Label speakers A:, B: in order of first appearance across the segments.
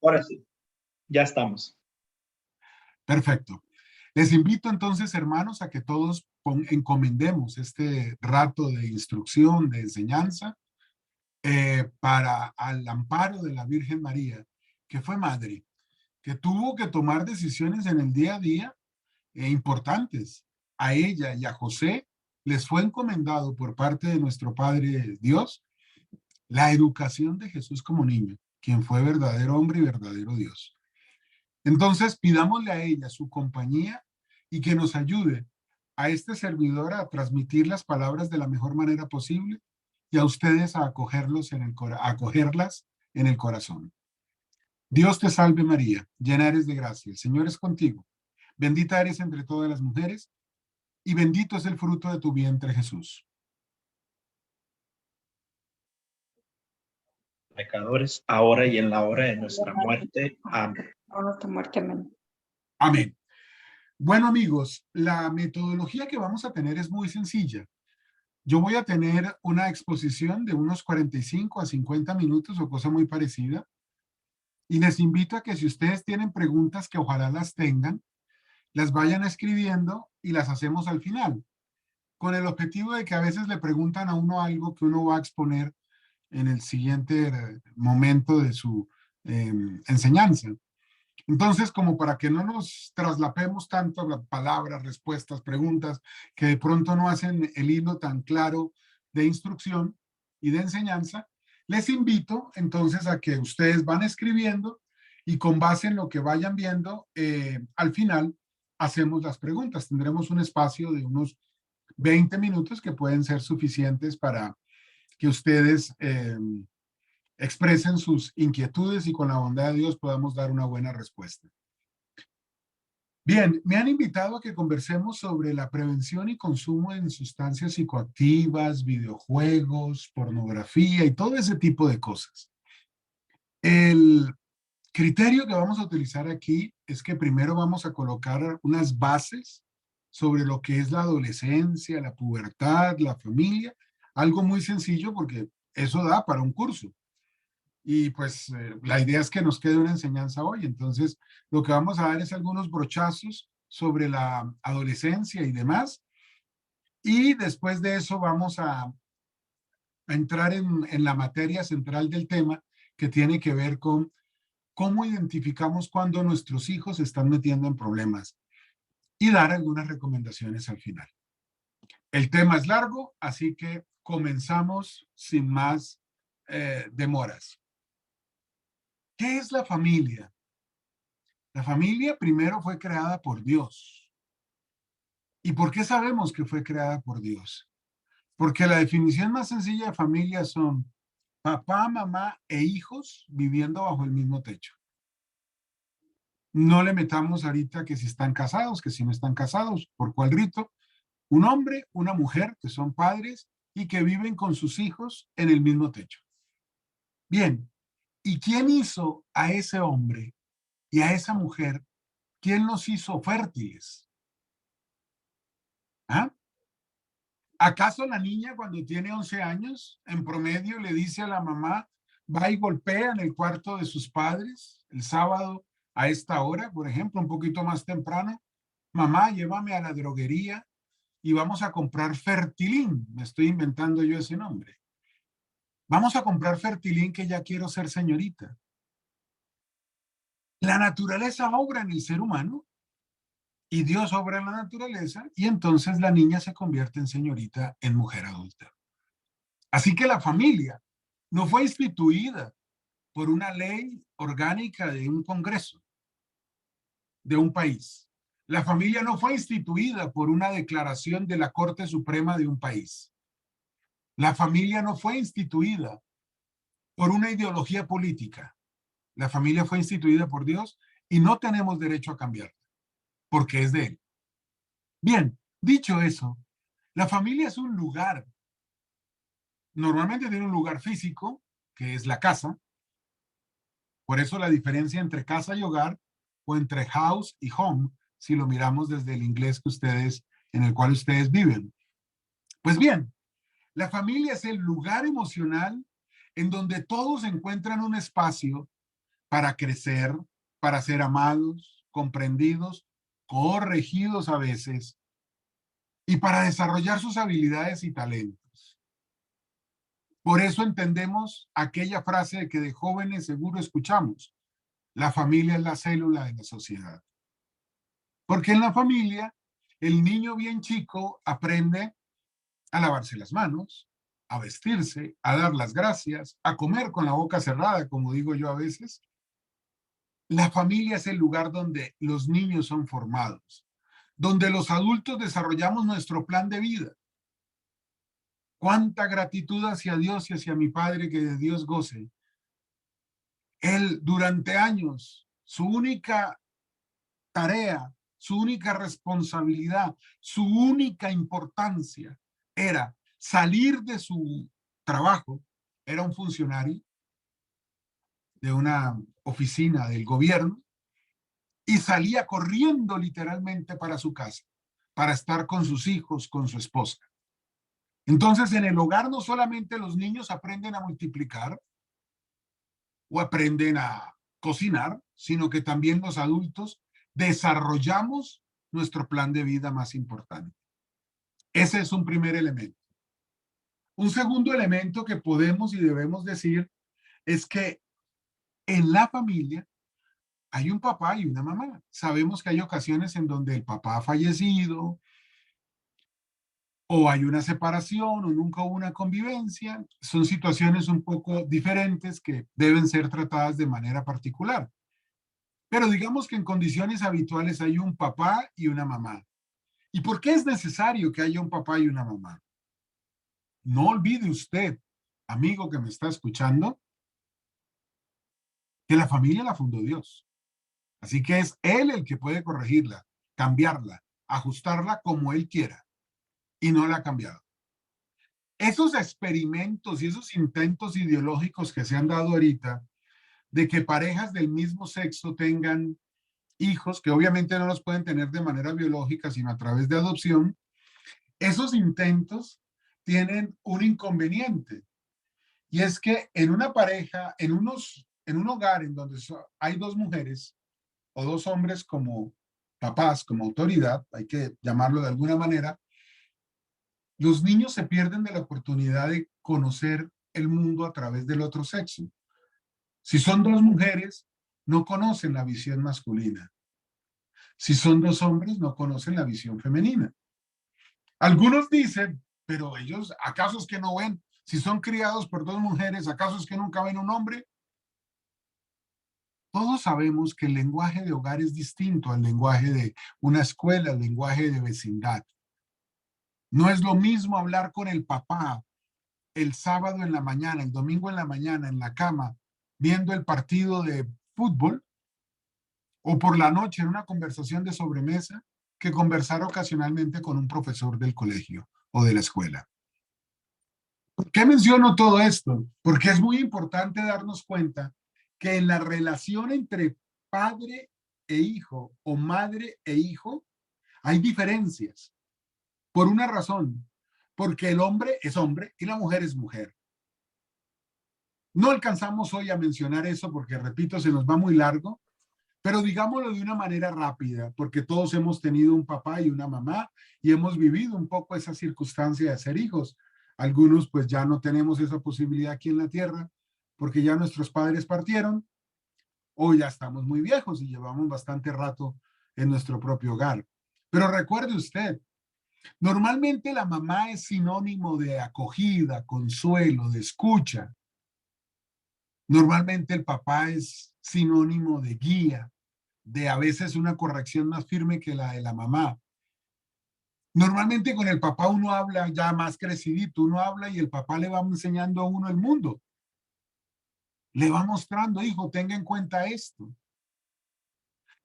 A: Ahora sí, ya estamos.
B: Perfecto. Les invito entonces, hermanos, a que todos encomendemos este rato de instrucción, de enseñanza, para al amparo de la Virgen María, que fue madre, que tuvo que tomar decisiones en el día a día importantes. A ella y a José les fue encomendado por parte de nuestro Padre Dios la educación de Jesús como niño, quien fue verdadero hombre y verdadero Dios. Entonces, pidámosle a ella su compañía y que nos ayude a este servidor a transmitir las palabras de la mejor manera posible y a ustedes a a acogerlas en el corazón. Dios te salve María, llena eres de gracia, el Señor es contigo. Bendita eres entre todas las mujeres y bendito es el fruto de tu vientre, Jesús.
A: Pecadores, ahora y en la hora de nuestra muerte. Amén.
C: Nuestra muerte, amén.
B: Amén. Bueno, amigos, la metodología que vamos a tener es muy sencilla. Yo voy a tener una exposición de unos 45 a 50 minutos o cosa muy parecida. Y les invito a que si ustedes tienen preguntas que ojalá las tengan, las vayan escribiendo y las hacemos al final, con el objetivo de que a veces le preguntan a uno algo que uno va a exponer en el siguiente momento de su enseñanza. Entonces, como para que no nos traslapemos tanto las palabras, respuestas, preguntas, que de pronto no hacen el hilo tan claro de instrucción y de enseñanza, les invito entonces a que ustedes van escribiendo y con base en lo que vayan viendo, al final hacemos las preguntas. Tendremos un espacio de unos 20 minutos que pueden ser suficientes para que ustedes expresen sus inquietudes y con la bondad de Dios podamos dar una buena respuesta. Bien, me han invitado a que conversemos sobre la prevención y consumo de sustancias psicoactivas, videojuegos, pornografía y todo ese tipo de cosas. El criterio que vamos a utilizar aquí es que primero vamos a colocar unas bases sobre lo que es la adolescencia, la pubertad, la familia, algo muy sencillo porque eso da para un curso. Y pues la idea es que nos quede una enseñanza hoy. Entonces, lo que vamos a dar es algunos brochazos sobre la adolescencia y demás. Y después de eso vamos a entrar en la materia central del tema, que tiene que ver con cómo identificamos cuando nuestros hijos se están metiendo en problemas y dar algunas recomendaciones al final. El tema es largo, así que comenzamos sin más demoras. ¿Qué es la familia? La familia primero fue creada por Dios. ¿Y por qué sabemos que fue creada por Dios? Porque la definición más sencilla de familia son papá, mamá e hijos viviendo bajo el mismo techo. No le metamos ahorita que si están casados, que si no están casados, por cuál rito. Un hombre, una mujer que son padres y que viven con sus hijos en el mismo techo. Bien, ¿y quién hizo a ese hombre y a esa mujer? ¿Quién los hizo fértiles? ¿Ah? ¿Acaso la niña cuando tiene 11 años, en promedio, le dice a la mamá, va y golpea en el cuarto de sus padres el sábado a esta hora, por ejemplo, un poquito más temprano? Mamá, llévame a la droguería y vamos a comprar Fertilín. Me estoy inventando yo ese nombre. Vamos a comprar Fertilín que ya quiero ser señorita. La naturaleza obra en el ser humano y Dios obra en la naturaleza y entonces la niña se convierte en señorita, en mujer adulta. Así que la familia no fue instituida por una ley orgánica de un congreso de un país. La familia no fue instituida por una declaración de la Corte Suprema de un país. La familia no fue instituida por una ideología política. La familia fue instituida por Dios y no tenemos derecho a cambiarla, porque es de Él. Bien, dicho eso, la familia es un lugar. Normalmente tiene un lugar físico, que es la casa. Por eso la diferencia entre casa y hogar, o entre house y home, si lo miramos desde el inglés en el cual ustedes viven. Pues bien, la familia es el lugar emocional en donde todos encuentran un espacio para crecer, para ser amados, comprendidos, corregidos a veces, y para desarrollar sus habilidades y talentos. Por eso entendemos aquella frase que de jóvenes seguro escuchamos: la familia es la célula de la sociedad. Porque en la familia, el niño bien chico aprende a lavarse las manos, a vestirse, a dar las gracias, a comer con la boca cerrada, como digo yo a veces. La familia es el lugar donde los niños son formados, donde los adultos desarrollamos nuestro plan de vida. Cuánta gratitud hacia Dios y hacia mi Padre, que de Dios goce. Él durante años, su única tarea, su única responsabilidad, su única importancia era salir de su trabajo. Era un funcionario de una oficina del gobierno y salía corriendo literalmente para su casa, para estar con sus hijos, con su esposa. Entonces, en el hogar no solamente los niños aprenden a multiplicar o aprenden a cocinar, sino que también los adultos desarrollamos nuestro plan de vida más importante. Ese es un primer elemento. Un segundo elemento que podemos y debemos decir es que en la familia hay un papá y una mamá. Sabemos que hay ocasiones en donde el papá ha fallecido, o hay una separación, o nunca hubo una convivencia. Son situaciones un poco diferentes que deben ser tratadas de manera particular. Pero digamos que en condiciones habituales hay un papá y una mamá. ¿Y por qué es necesario que haya un papá y una mamá? No olvide usted, amigo que me está escuchando, que la familia la fundó Dios. Así que es Él el que puede corregirla, cambiarla, ajustarla como Él quiera. Y no la ha cambiado. Esos experimentos y esos intentos ideológicos que se han dado ahorita de que parejas del mismo sexo tengan hijos, que obviamente no los pueden tener de manera biológica, sino a través de adopción, esos intentos tienen un inconveniente. Y es que en una pareja, en un hogar en donde hay dos mujeres o dos hombres como papás, como autoridad, hay que llamarlo de alguna manera, los niños se pierden de la oportunidad de conocer el mundo a través del otro sexo. Si son dos mujeres, no conocen la visión masculina. Si son dos hombres, no conocen la visión femenina. Algunos dicen, pero ellos, ¿acaso es que no ven? Si son criados por dos mujeres, ¿acaso es que nunca ven un hombre? Todos sabemos que el lenguaje de hogar es distinto al lenguaje de una escuela, el lenguaje de vecindad. No es lo mismo hablar con el papá el sábado en la mañana, el domingo en la mañana, en la cama, viendo el partido de fútbol, o por la noche en una conversación de sobremesa, que conversar ocasionalmente con un profesor del colegio o de la escuela. ¿Por qué menciono todo esto? Porque es muy importante darnos cuenta que en la relación entre padre e hijo o madre e hijo hay diferencias. Por una razón, porque el hombre es hombre y la mujer es mujer. No alcanzamos hoy a mencionar eso porque, repito, se nos va muy largo, pero digámoslo de una manera rápida, porque todos hemos tenido un papá y una mamá y hemos vivido un poco esa circunstancia de ser hijos. Algunos pues ya no tenemos esa posibilidad aquí en la tierra porque ya nuestros padres partieron o ya estamos muy viejos y llevamos bastante rato en nuestro propio hogar. Pero recuerde usted, normalmente la mamá es sinónimo de acogida, consuelo, de escucha. Normalmente el papá es sinónimo de guía, de a veces una corrección más firme que la de la mamá. Normalmente con el papá uno habla ya más crecidito, uno habla y el papá le va enseñando a uno el mundo. Le va mostrando, hijo, tenga en cuenta esto.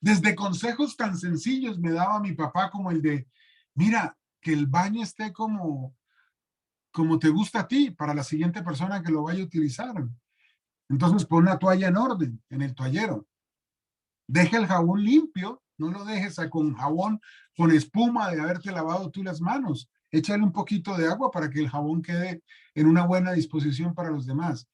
B: Desde consejos tan sencillos me daba mi papá como el de, mira, que el baño esté como te gusta a ti para la siguiente persona que lo vaya a utilizar. Entonces pon la toalla en orden en el toallero. Deja el jabón limpio, no lo dejes con jabón, con espuma de haberte lavado tú las manos. Échale un poquito de agua para que el jabón quede en una buena disposición para los demás.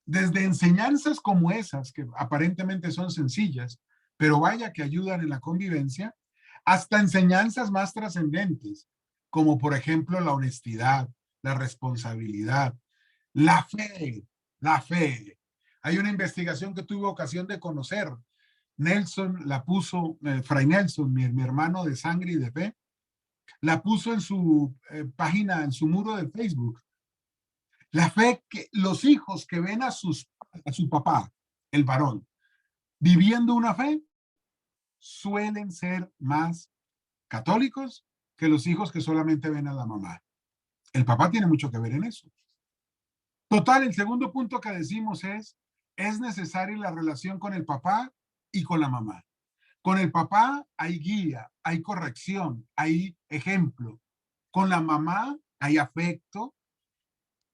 B: Desde enseñanzas como esas, que aparentemente son sencillas, pero vaya que ayudan en la convivencia, hasta enseñanzas más trascendentes, como por ejemplo la honestidad, la responsabilidad, la fe, la fe. Hay una investigación que tuve ocasión de conocer. Nelson la puso, Fray Nelson, mi hermano de sangre y de fe, la puso en su página, en su muro de Facebook. La fe que los hijos que ven a su papá, el varón, viviendo una fe, suelen ser más católicos que los hijos que solamente ven a la mamá. El papá tiene mucho que ver en eso. Total, el segundo punto que decimos es necesaria la relación con el papá y con la mamá. Con el papá hay guía, hay corrección, hay ejemplo. Con la mamá hay afecto,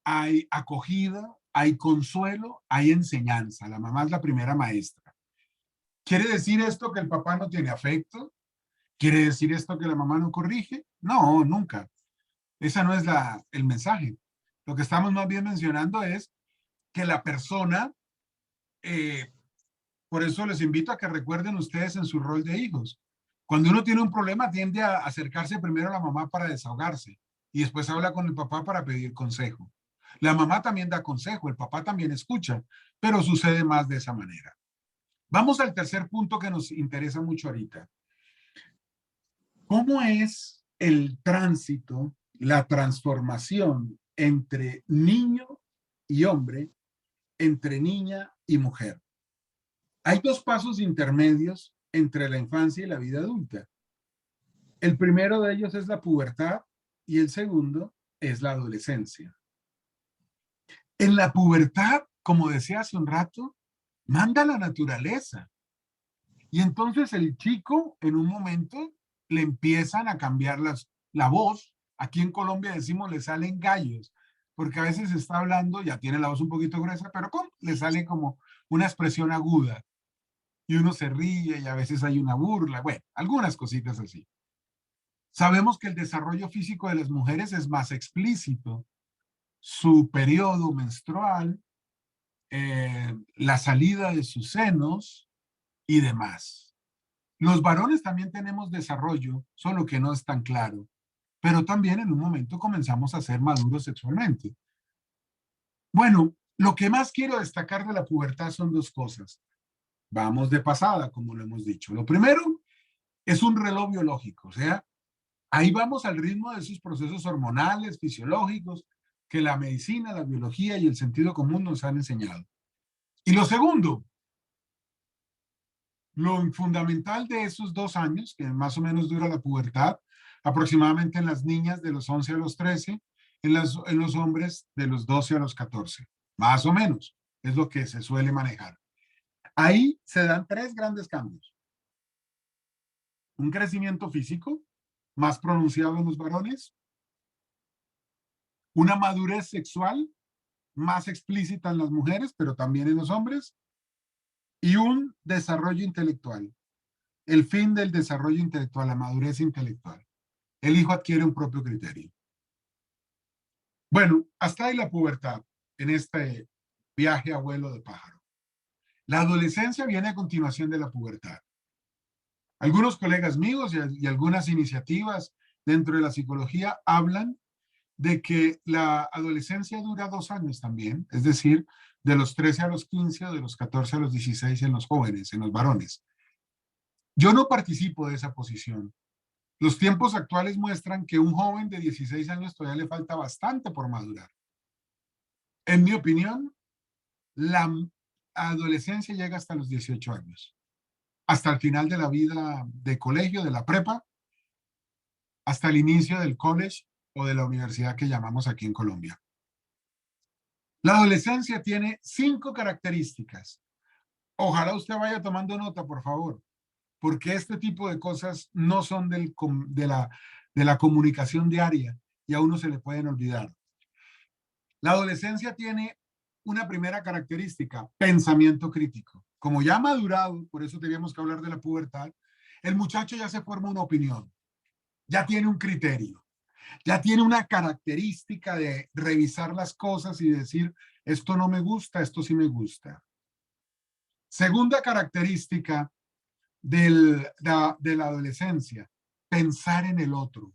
B: hay acogida, hay consuelo, hay enseñanza. La mamá es la primera maestra. ¿Quiere decir esto que el papá no tiene afecto? ¿Quiere decir esto que la mamá no corrige? No, nunca. Esa no es el mensaje. Lo que estamos más bien mencionando es que la persona, por eso les invito a que recuerden ustedes en su rol de hijos. Cuando uno tiene un problema, tiende a acercarse primero a la mamá para desahogarse y después habla con el papá para pedir consejo. La mamá también da consejo, el papá también escucha, pero sucede más de esa manera. Vamos al tercer punto que nos interesa mucho ahorita. ¿Cómo es el tránsito, la transformación entre niño y hombre, entre niña y mujer? Hay dos pasos intermedios entre la infancia y la vida adulta. El primero de ellos es la pubertad y el segundo es la adolescencia. En la pubertad, como decía hace un rato, manda la naturaleza. Y entonces el chico, en un momento, le empiezan a cambiar la voz. Aquí en Colombia decimos le salen gallos, porque a veces está hablando, ya tiene la voz un poquito gruesa, pero ¡pum!, le sale como una expresión aguda. Y uno se ríe y a veces hay una burla. Bueno, algunas cositas así. Sabemos que el desarrollo físico de las mujeres es más explícito. Su periodo menstrual, la salida de sus senos y demás. Los varones también tenemos desarrollo, solo que no es tan claro, pero también en un momento comenzamos a ser maduros sexualmente. Bueno, lo que más quiero destacar de la pubertad son dos cosas. Vamos de pasada, como lo hemos dicho. Lo primero es un reloj biológico, o sea, ahí vamos al ritmo de esos procesos hormonales, fisiológicos, que la medicina, la biología y el sentido común nos han enseñado. Y lo segundo, lo fundamental de esos 2 años, que más o menos dura la pubertad, aproximadamente en las niñas de los 11 a los 13, en los hombres de los 12 a los 14, más o menos, es lo que se suele manejar. Ahí se dan tres grandes cambios. Un crecimiento físico más pronunciado en los varones, una madurez sexual más explícita en las mujeres, pero también en los hombres, y un desarrollo intelectual. El fin del desarrollo intelectual, la madurez intelectual. El hijo adquiere un propio criterio. Bueno, hasta ahí la pubertad en este viaje a vuelo de pájaro. La adolescencia viene a continuación de la pubertad. Algunos colegas míos y algunas iniciativas dentro de la psicología hablan de que la adolescencia dura 2 años también, es decir, de los 13 a los 15 o de los 14 a los 16 en los jóvenes, en los varones. Yo no participo de esa posición. Los tiempos actuales muestran que un joven de 16 años todavía le falta bastante por madurar. En mi opinión, la adolescencia llega hasta los 18 años, hasta el final de la vida de colegio, de la prepa, hasta el inicio del college o de la universidad que llamamos aquí en Colombia. La adolescencia tiene 5 características. Ojalá usted vaya tomando nota, por favor, porque este tipo de cosas no son de la comunicación diaria y a uno se le pueden olvidar. La adolescencia tiene una primera característica, pensamiento crítico. Como ya ha madurado, por eso teníamos que hablar de la pubertad, el muchacho ya se forma una opinión, ya tiene un criterio, ya tiene una característica de revisar las cosas y decir, Esto no me gusta, esto sí me gusta. Segunda característica de la adolescencia, pensar en el otro.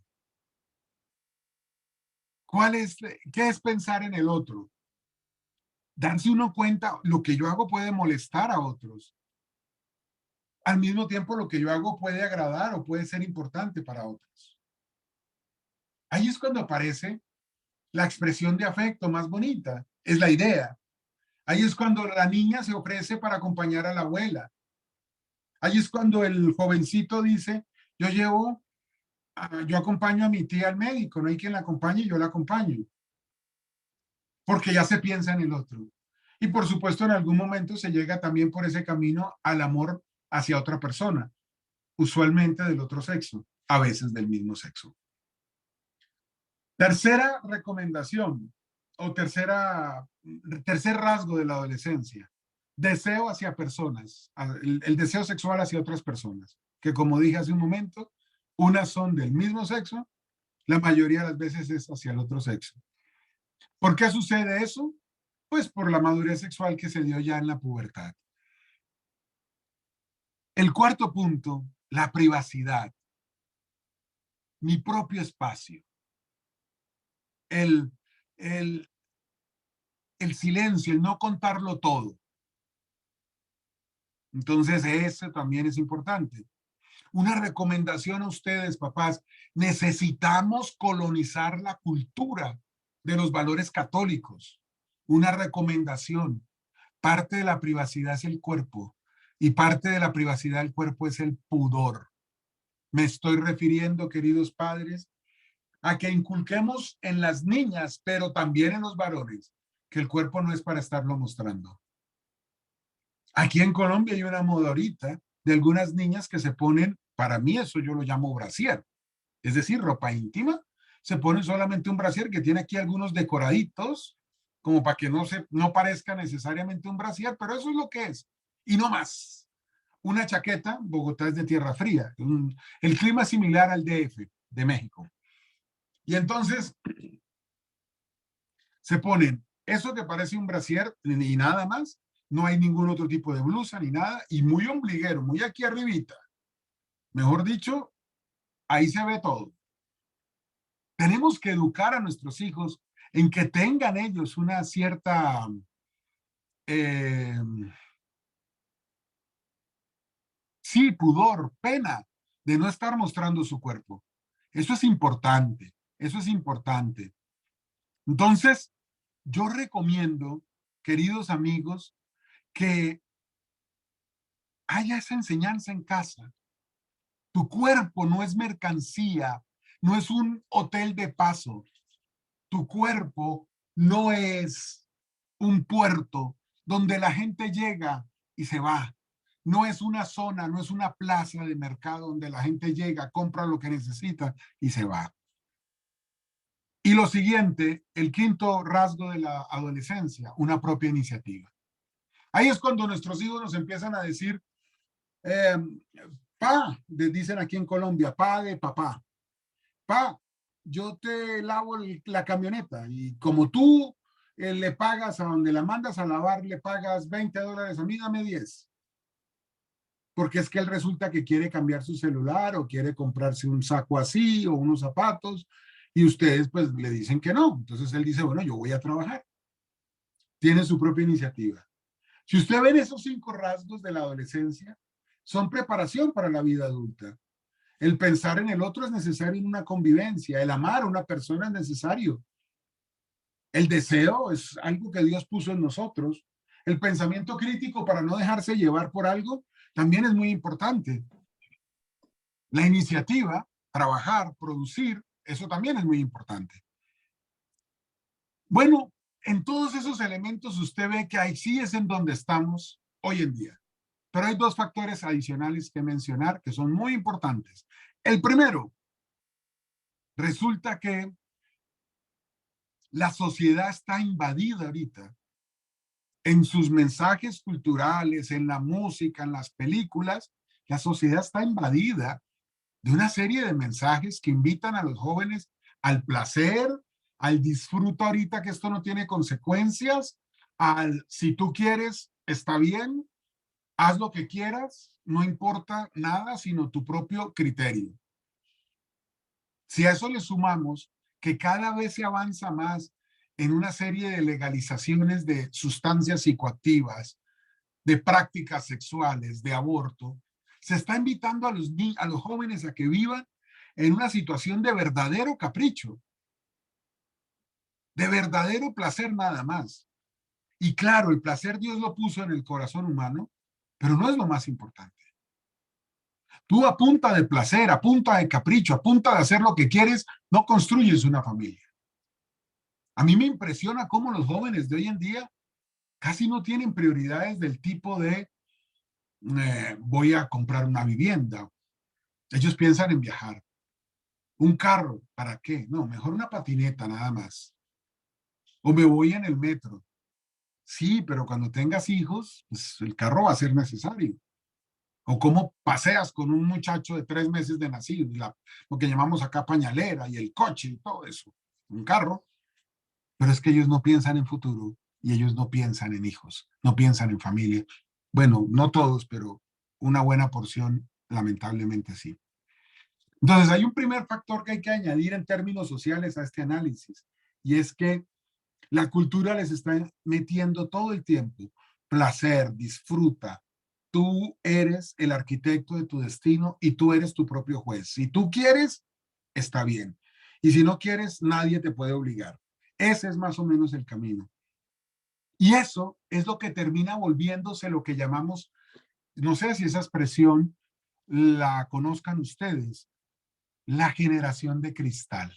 B: ¿Qué es pensar en el otro? Darse uno cuenta, lo que yo hago puede molestar a otros. Al mismo tiempo, lo que yo hago puede agradar o puede ser importante para otros. Ahí es cuando aparece la expresión de afecto más bonita, es la idea. Ahí es cuando la niña se ofrece para acompañar a la abuela. Ahí es cuando el jovencito dice, yo acompaño a mi tía al médico, no hay quien la acompañe, yo la acompaño. Porque ya se piensa en el otro. Y por supuesto, en algún momento se llega también por ese camino al amor hacia otra persona, usualmente del otro sexo, a veces del mismo sexo. Tercera recomendación o tercer rasgo de la adolescencia, deseo hacia personas, el deseo sexual hacia otras personas, que como dije hace un momento, unas son del mismo sexo, la mayoría de las veces es hacia el otro sexo. ¿Por qué sucede eso? Pues por la madurez sexual que se dio ya en la pubertad. El cuarto punto, la privacidad, mi propio espacio, el, el, el silencio, el no contarlo todo. Entonces, eso también es importante. Una recomendación a ustedes, papás, necesitamos colonizar la cultura de los valores católicos. Una recomendación. Parte de la privacidad es el cuerpo y parte de la privacidad del cuerpo es el pudor. Me estoy refiriendo, queridos padres, a que inculquemos en las niñas, pero también en los varones, que el cuerpo no es para estarlo mostrando. Aquí en Colombia hay una moda ahorita de algunas niñas que se ponen, para mí eso yo lo llamo brasier, es decir, ropa íntima. Se ponen solamente un brasier que tiene aquí algunos decoraditos, como para que no parezca necesariamente un brasier, pero eso es lo que es. Y no más. Una chaqueta, Bogotá es de tierra fría, el clima es similar al DF de México. Y entonces se ponen eso que parece un brasier y nada más, no hay ningún otro tipo de blusa ni nada, y muy ombliguero, muy aquí arribita. Mejor dicho, ahí se ve todo. Tenemos que educar a nuestros hijos en que tengan ellos una cierta eh, sí, pudor, pena de no estar mostrando su cuerpo. Eso es importante, eso es importante. Entonces, yo recomiendo, queridos amigos, que haya esa enseñanza en casa. Tu cuerpo no es mercancía, no es un hotel de paso. Tu cuerpo no es un puerto donde la gente llega y se va. No es una zona, no es una plaza de mercado donde la gente llega, compra lo que necesita y se va. Y lo siguiente, el quinto rasgo de la adolescencia, una propia iniciativa. Ahí es cuando nuestros hijos nos empiezan a decir, eh, dicen aquí en Colombia, pa de papá, pa, yo te lavo la camioneta y como tú le pagas a donde la mandas a lavar, le pagas $20, a mí dame 10. Porque es que él resulta que quiere cambiar su celular o quiere comprarse un saco así o unos zapatos y ustedes pues le dicen que no. Entonces él dice, bueno, yo voy a trabajar. Tiene su propia iniciativa. Si usted ve esos 5 rasgos de la adolescencia, son preparación para la vida adulta. El pensar en el otro es necesario en una convivencia. El amar a una persona es necesario. El deseo es algo que Dios puso en nosotros. El pensamiento crítico para no dejarse llevar por algo también es muy importante. La iniciativa, trabajar, producir, eso también es muy importante. Bueno, en todos esos elementos usted ve que ahí sí es en donde estamos hoy en día. Pero hay 2 factores adicionales que mencionar que son muy importantes. El primero, resulta que la sociedad está invadida ahorita en sus mensajes culturales, en la música, en las películas. La sociedad está invadida de una serie de mensajes que invitan a los jóvenes al placer, al disfruto ahorita que esto no tiene consecuencias, al si tú quieres, está bien, haz lo que quieras, no importa nada sino tu propio criterio. Si a eso le sumamos que cada vez se avanza más en una serie de legalizaciones de sustancias psicoactivas, de prácticas sexuales, de aborto, se está invitando a los jóvenes a que vivan en una situación de verdadero capricho, de verdadero placer nada más. Y claro, el placer Dios lo puso en el corazón humano, pero no es lo más importante. Tú a punta de placer, a punta de capricho, a punta de hacer lo que quieres, no construyes una familia. A mí me impresiona cómo los jóvenes de hoy en día casi no tienen prioridades del tipo de voy a comprar una vivienda. Ellos piensan en viajar. Un carro, ¿para qué? No, mejor una patineta nada más. O me voy en el metro. Sí, pero cuando tengas hijos, pues el carro va a ser necesario. O cómo paseas con un muchacho de 3 meses de nacido, lo que llamamos acá pañalera y el coche y todo eso. Un carro. Pero es que ellos no piensan en futuro y ellos no piensan en hijos, no piensan en familia. Bueno, no todos, pero una buena porción lamentablemente sí. Entonces hay un primer factor que hay que añadir en términos sociales a este análisis y es que la cultura les está metiendo todo el tiempo placer, disfruta. Tú eres el arquitecto de tu destino y tú eres tu propio juez. Si tú quieres, está bien. Y si no quieres, nadie te puede obligar. Ese es más o menos el camino. Y eso es lo que termina volviéndose lo que llamamos, no sé si esa expresión la conozcan ustedes, la generación de cristal.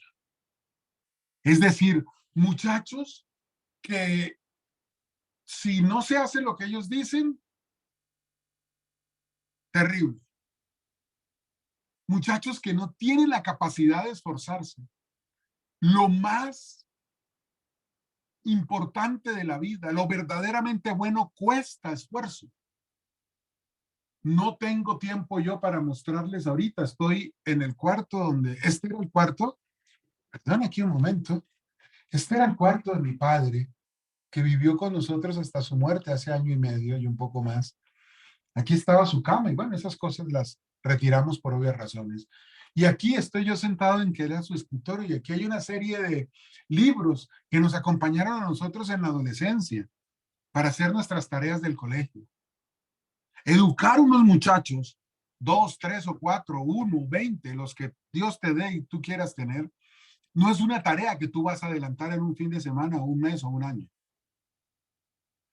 B: Es decir, muchachos que si no se hace lo que ellos dicen, terrible. Muchachos que no tienen la capacidad de esforzarse. Lo más importante de la vida, lo verdaderamente bueno, cuesta esfuerzo. No tengo tiempo yo para mostrarles ahorita. Estoy en el cuarto donde, este era el cuarto, perdón aquí un momento, este era el cuarto de mi padre, que vivió con nosotros hasta su muerte hace 1 año y medio y un poco más. Aquí estaba su cama y bueno, esas cosas las retiramos por obvias razones. Y aquí estoy yo sentado en que era su escritorio y aquí hay una serie de libros que nos acompañaron a nosotros en la adolescencia para hacer nuestras tareas del colegio. Educar unos muchachos, 2, 3 o 4, 1, 20, los que Dios te dé y tú quieras tener, no es una tarea que tú vas a adelantar en un fin de semana o un mes o un año.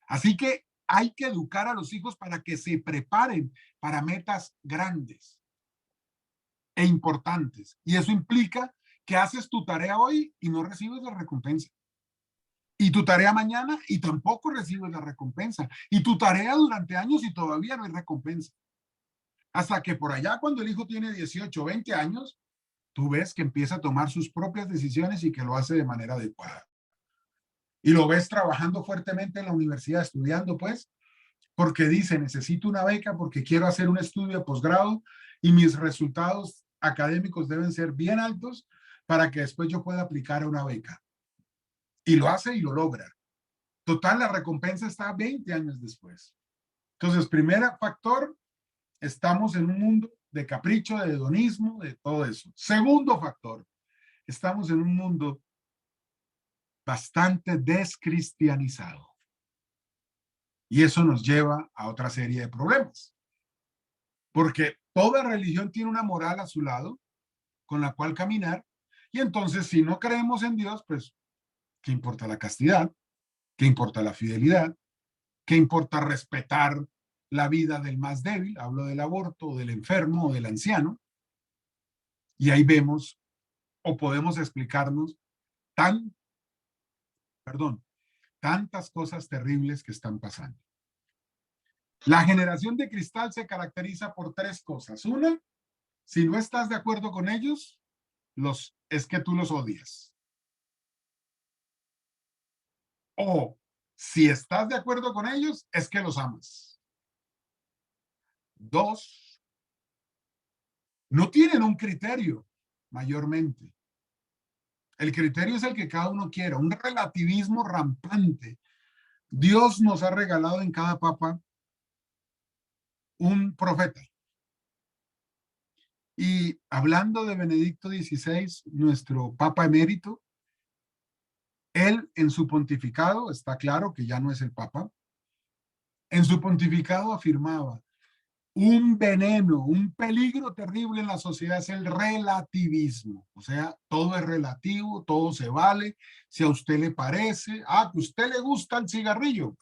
B: Así que hay que educar a los hijos para que se preparen para metas grandes e importantes. Y eso implica que haces tu tarea hoy y no recibes la recompensa. Y tu tarea mañana y tampoco recibes la recompensa. Y tu tarea durante años y todavía no hay recompensa. Hasta que por allá cuando el hijo tiene 18, 20 años, tú ves que empieza a tomar sus propias decisiones y que lo hace de manera adecuada. Y lo ves trabajando fuertemente en la universidad, estudiando pues, porque dice, necesito una beca porque quiero hacer un estudio de posgrado y mis resultados académicos deben ser bien altos para que después yo pueda aplicar a una beca. Y lo hace y lo logra. Total, la recompensa está 20 años después. Entonces, primer factor, estamos en un mundo de capricho, de hedonismo, de todo eso. Segundo factor, estamos en un mundo bastante descristianizado. Y eso nos lleva a otra serie de problemas. Porque toda religión tiene una moral a su lado con la cual caminar. Y entonces, si no creemos en Dios, pues, ¿qué importa la castidad? ¿Qué importa la fidelidad? ¿Qué importa respetar la vida del más débil? Hablo del aborto, del enfermo o del anciano. Y ahí vemos o podemos explicarnos tan, perdón, tantas cosas terribles que están pasando. La generación de cristal se caracteriza por 3 cosas. Una, si no estás de acuerdo con ellos, es que tú los odias. O si estás de acuerdo con ellos, es que los amas. 2, no tienen un criterio mayormente. El criterio es el que cada uno quiera, un relativismo rampante Dios nos ha regalado en cada papa un profeta. Y hablando de Benedicto XVI, nuestro papa emérito, él en su pontificado, está claro que ya no es el papa, en su pontificado afirmaba: un veneno, un peligro terrible en la sociedad es el relativismo. O sea, todo es relativo, todo se vale. Si a usted le parece, que a usted le gusta el cigarrillo,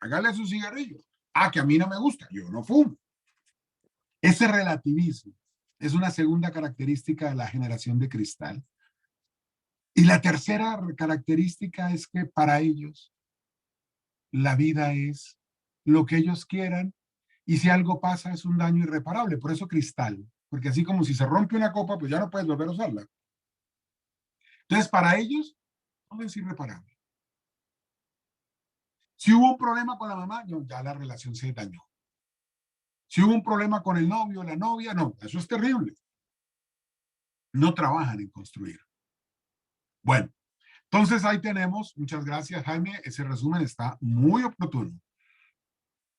B: hágale su cigarrillo. Que a mí no me gusta, yo no fumo. Ese relativismo es una segunda característica de la generación de cristal. Y la tercera característica es que para ellos la vida es lo que ellos quieran, y si algo pasa es un daño irreparable. Por eso cristal, porque así como si se rompe una copa, pues ya no puedes volver a usarla. Entonces, para ellos, todo es irreparable. Si hubo un problema con la mamá, no, ya la relación se dañó. Si hubo un problema con el novio, la novia, no, eso es terrible. No trabajan en construir. Bueno, entonces ahí tenemos, muchas gracias Jaime, ese resumen está muy oportuno.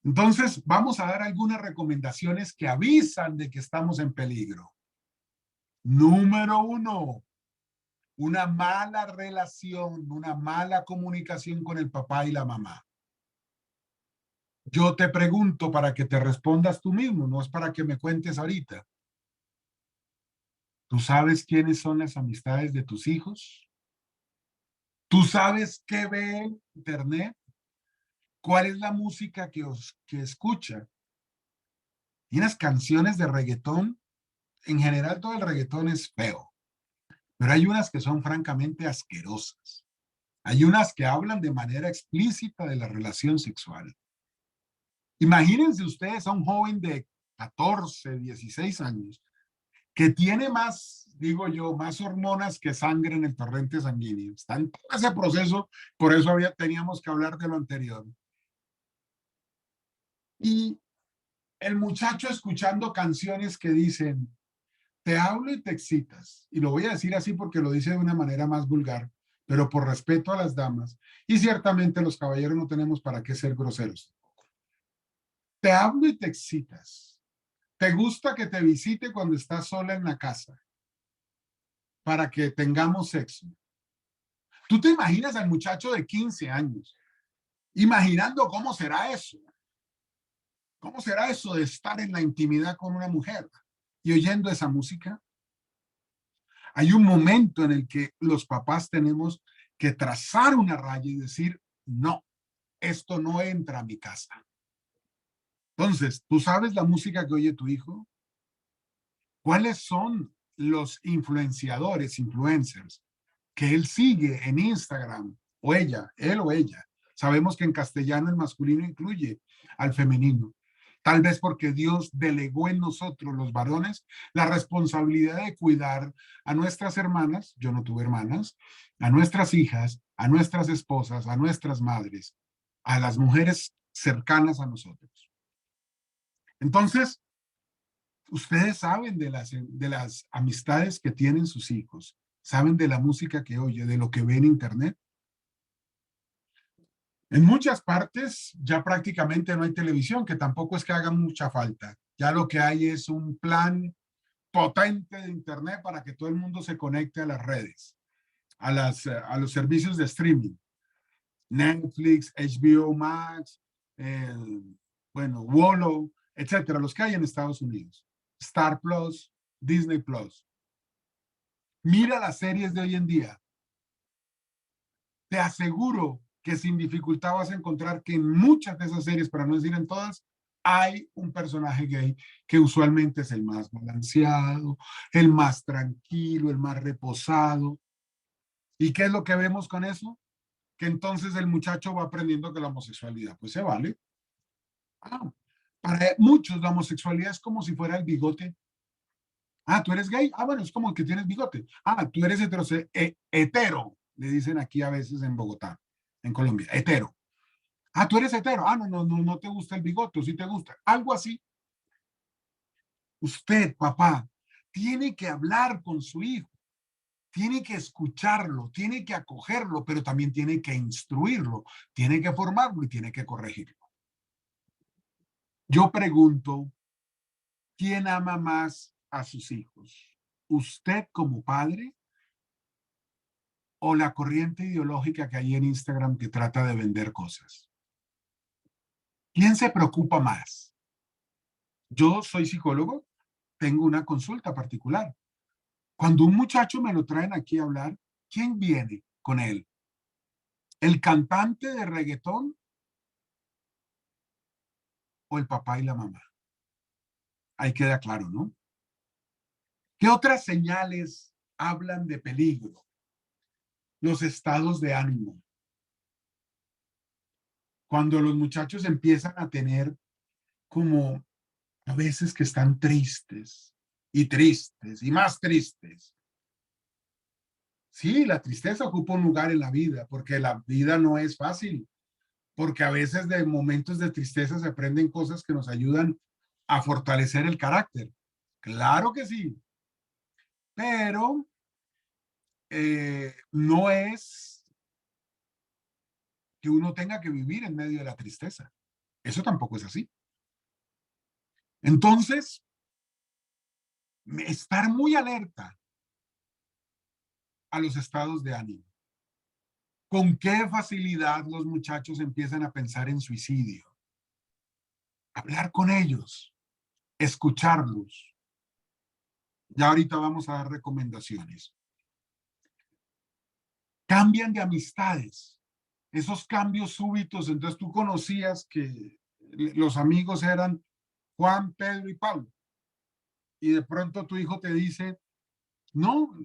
B: Entonces, vamos a dar algunas recomendaciones que avisan de que estamos en peligro. Número 1, una mala relación, una mala comunicación con el papá y la mamá. Yo te pregunto para que te respondas tú mismo, no es para que me cuentes ahorita. ¿Tú sabes quiénes son las amistades de tus hijos? ¿Tú sabes qué ve en internet? ¿Cuál es la música que escucha? Y unas canciones de reggaetón, en general todo el reggaetón es feo, pero hay unas que son francamente asquerosas. Hay unas que hablan de manera explícita de la relación sexual. Imagínense ustedes a un joven de 14, 16 años que tiene más, digo yo, más hormonas que sangre en el torrente sanguíneo. Está en todo ese proceso, por eso teníamos que hablar de lo anterior. Y el muchacho escuchando canciones que dicen: te hablo y te excitas. Y lo voy a decir así porque lo dice de una manera más vulgar, pero por respeto a las damas. Y ciertamente los caballeros no tenemos para qué ser groseros. Te hablo y te excitas. Te gusta que te visite cuando estás sola en la casa para que tengamos sexo. ¿Tú te imaginas al muchacho de 15 años imaginando cómo será eso? ¿Cómo será eso de estar en la intimidad con una mujer y oyendo esa música? Hay un momento en el que los papás tenemos que trazar una raya y decir: no, esto no entra a mi casa. Entonces, ¿tú sabes la música que oye tu hijo? ¿Cuáles son los influencers que él sigue en Instagram? O ella, él o ella. Sabemos que en castellano el masculino incluye al femenino. Tal vez porque Dios delegó en nosotros, los varones, la responsabilidad de cuidar a nuestras hermanas, yo no tuve hermanas, a nuestras hijas, a nuestras esposas, a nuestras madres, a las mujeres cercanas a nosotros. Entonces, ustedes saben de las amistades que tienen sus hijos, saben de la música que oye, de lo que ve en internet. En muchas partes ya prácticamente no hay televisión, que tampoco es que haga mucha falta. Ya lo que hay es un plan potente de internet para que todo el mundo se conecte a las redes, a los servicios de streaming. Netflix, HBO Max, bueno, Wallo, etcétera, los que hay en Estados Unidos. Star Plus, Disney Plus. Mira las series de hoy en día. Te aseguro que sin dificultad vas a encontrar que en muchas de esas series, para no decir en todas, hay un personaje gay que usualmente es el más balanceado, el más tranquilo, el más reposado. ¿Y qué es lo que vemos con eso? Que entonces el muchacho va aprendiendo que la homosexualidad pues se vale. Ah, para muchos la homosexualidad es como si fuera el bigote. ¿Tú eres gay? Bueno, es como que tienes bigote. Tú eres hetero, le dicen aquí a veces en Bogotá, en Colombia, hetero. Tú eres hetero. No te gusta el bigote, o sí te gusta. Algo así. Usted, papá, tiene que hablar con su hijo tiene que escucharlo, tiene que acogerlo, pero también tiene que instruirlo, tiene que formarlo y tiene que corregirlo. Yo pregunto, ¿quién ama más a sus hijos? ¿Usted como padre o la corriente ideológica que hay en Instagram que trata de vender cosas? ¿Quién se preocupa más? Yo soy psicólogo, tengo una consulta particular. Cuando un muchacho me lo traen aquí a hablar, ¿quién viene con él? ¿El cantante de reggaetón o el papá y la mamá? Ahí queda claro, ¿no? ¿Qué otras señales hablan de peligro? Los estados de ánimo. Cuando los muchachos empiezan a tener como a veces que están tristes y tristes y más tristes. Sí, la tristeza ocupa un lugar en la vida porque la vida no es fácil, porque a veces de momentos de tristeza se aprenden cosas que nos ayudan a fortalecer el carácter. Claro que sí, pero no es que uno tenga que vivir en medio de la tristeza. Eso tampoco es así. Entonces, estar muy alerta a los estados de ánimo. ¿Con qué facilidad los muchachos empiezan a pensar en suicidio? Hablar con ellos, escucharlos. Ya ahorita vamos a dar recomendaciones. Cambian de amistades. Esos cambios súbitos, entonces tú conocías que los amigos eran Juan, Pedro y Pablo. Y de pronto tu hijo te dice, no,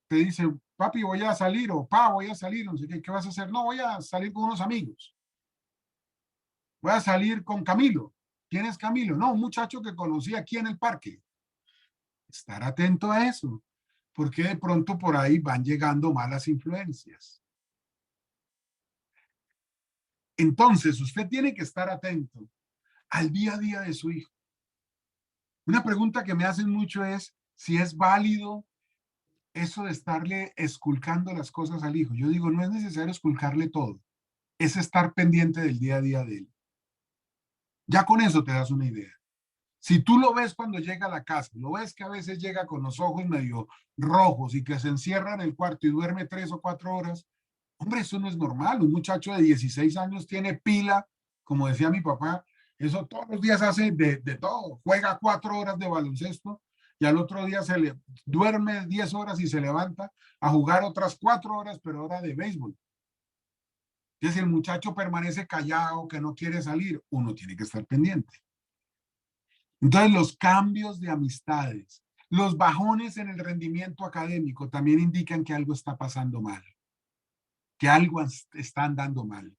B: te dice, papi, voy a salir, o pa, voy a salir, no sé qué, ¿qué vas a hacer? No, voy a salir con unos amigos. Voy a salir con Camilo. ¿Quién es Camilo? No, un muchacho que conocí aquí en el parque. Estar atento a eso, porque de pronto por ahí van llegando malas influencias. Entonces, usted tiene que estar atento al día a día de su hijo. Una pregunta que me hacen mucho es si es válido eso de estarle esculcando las cosas al hijo. Yo digo, no es necesario esculcarle todo, es estar pendiente del día a día de él. Ya con eso te das una idea. Si tú lo ves cuando llega a la casa, lo ves que a veces llega con los ojos medio rojos y que se encierra en el cuarto y duerme 3 o 4 horas, hombre, eso no es normal. Un muchacho de 16 años tiene pila, como decía mi papá, eso todos los días hace de todo. Juega 4 horas de baloncesto y al otro día se le duerme 10 horas y se levanta a jugar otras 4 horas, pero ahora de béisbol. Que si el muchacho permanece callado, que no quiere salir, uno tiene que estar pendiente. Entonces, los cambios de amistades, los bajones en el rendimiento académico también indican que algo está pasando mal, que algo está andando mal.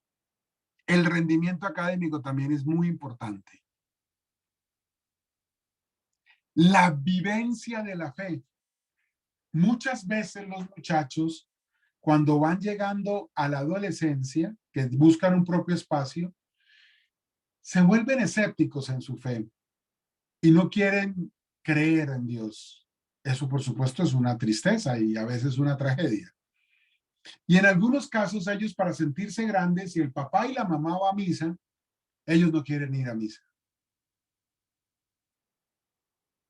B: El rendimiento académico también es muy importante. La vivencia de la fe. Muchas veces los muchachos, cuando van llegando a la adolescencia, que buscan un propio espacio, se vuelven escépticos en su fe y no quieren creer en Dios. Eso, por supuesto, es una tristeza y a veces una tragedia. Y en algunos casos ellos, para sentirse grandes, si el papá y la mamá van a misa, ellos no quieren ir a misa.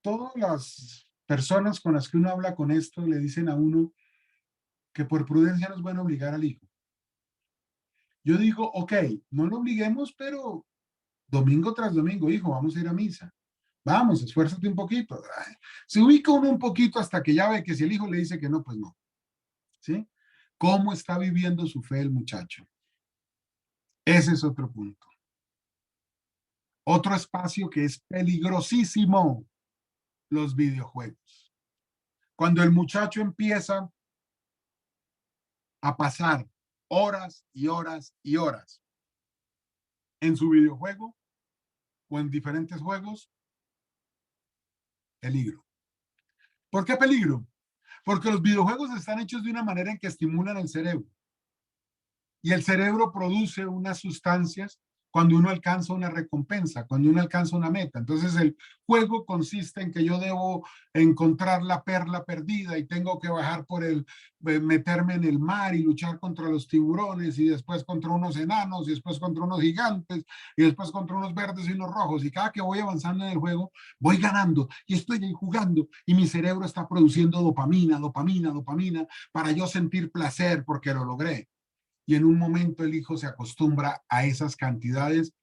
B: Todas las personas con las que uno habla con esto le dicen a uno que por prudencia no es bueno obligar al hijo. Yo digo, ok, no lo obliguemos, pero domingo tras domingo, hijo, vamos a ir a misa. Vamos, esfuérzate un poquito. Se ubica uno un poquito hasta que ya ve que si el hijo le dice que no, pues no. ¿Sí? ¿Cómo está viviendo su fe el muchacho? Ese es otro punto. Otro espacio que es peligrosísimo, los videojuegos. Cuando el muchacho empieza a pasar horas y horas y horas en su videojuego o en diferentes juegos, peligro. ¿Por qué peligro? Porque los videojuegos están hechos de una manera en que estimulan el cerebro. Y el cerebro produce unas sustancias cuando uno alcanza una recompensa, cuando uno alcanza una meta. Entonces el juego consiste en que yo debo encontrar la perla perdida y tengo que bajar por meterme en el mar y luchar contra los tiburones y después contra unos enanos y después contra unos gigantes y después contra unos verdes y unos rojos. Y cada que voy avanzando en el juego, voy ganando y estoy ahí jugando y mi cerebro está produciendo dopamina, dopamina, dopamina para yo sentir placer porque lo logré. Y en un momento el hijo se acostumbra a esas cantidades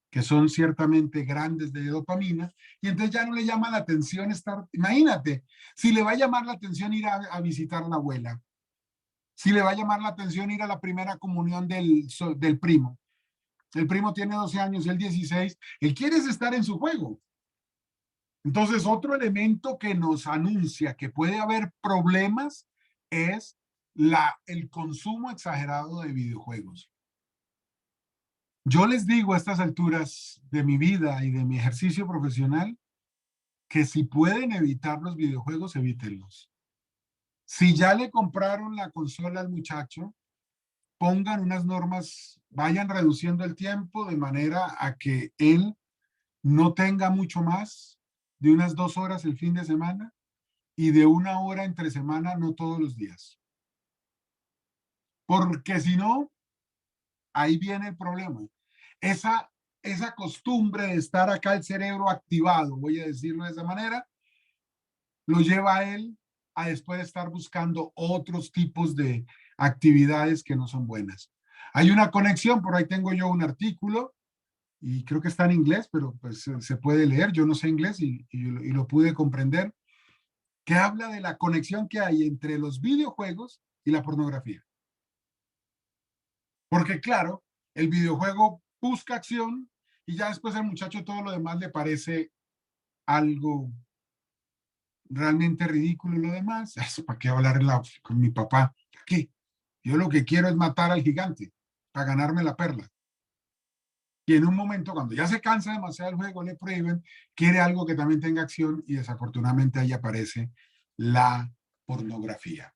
B: que son ciertamente grandes de dopamina, y entonces ya no le llama la atención estar, imagínate, si le va a llamar la atención ir a visitar a la abuela, si le va a llamar la atención ir a la primera comunión del primo, el primo tiene 12 años, él 16, él quiere estar en su juego. Entonces otro elemento que nos anuncia que puede haber problemas es el consumo exagerado de videojuegos. Yo les digo a estas alturas de mi vida y de mi ejercicio profesional que si pueden evitar los videojuegos, evítenlos. Si ya le compraron la consola al muchacho, pongan unas normas, vayan reduciendo el tiempo de manera a que él no tenga mucho más de unas 2 horas el fin de semana y de 1 hora entre semana, no todos los días. Porque si no, ahí viene el problema. Esa costumbre de estar acá el cerebro activado, voy a decirlo de esa manera, lo lleva a él a después estar buscando otros tipos de actividades que no son buenas. Hay una conexión, por ahí tengo yo un artículo y creo que está en inglés, pero pues se puede leer, yo no sé inglés y lo pude comprender, que habla de la conexión que hay entre los videojuegos y la pornografía. Porque claro, el videojuego busca acción y ya después al muchacho todo lo demás le parece algo realmente ridículo. Lo demás, eso para qué hablar con mi papá. ¿Qué? Yo lo que quiero es matar al gigante para ganarme la perla. Y en un momento, cuando ya se cansa demasiado el juego, le prohíben, quiere algo que también tenga acción y desafortunadamente ahí aparece la pornografía.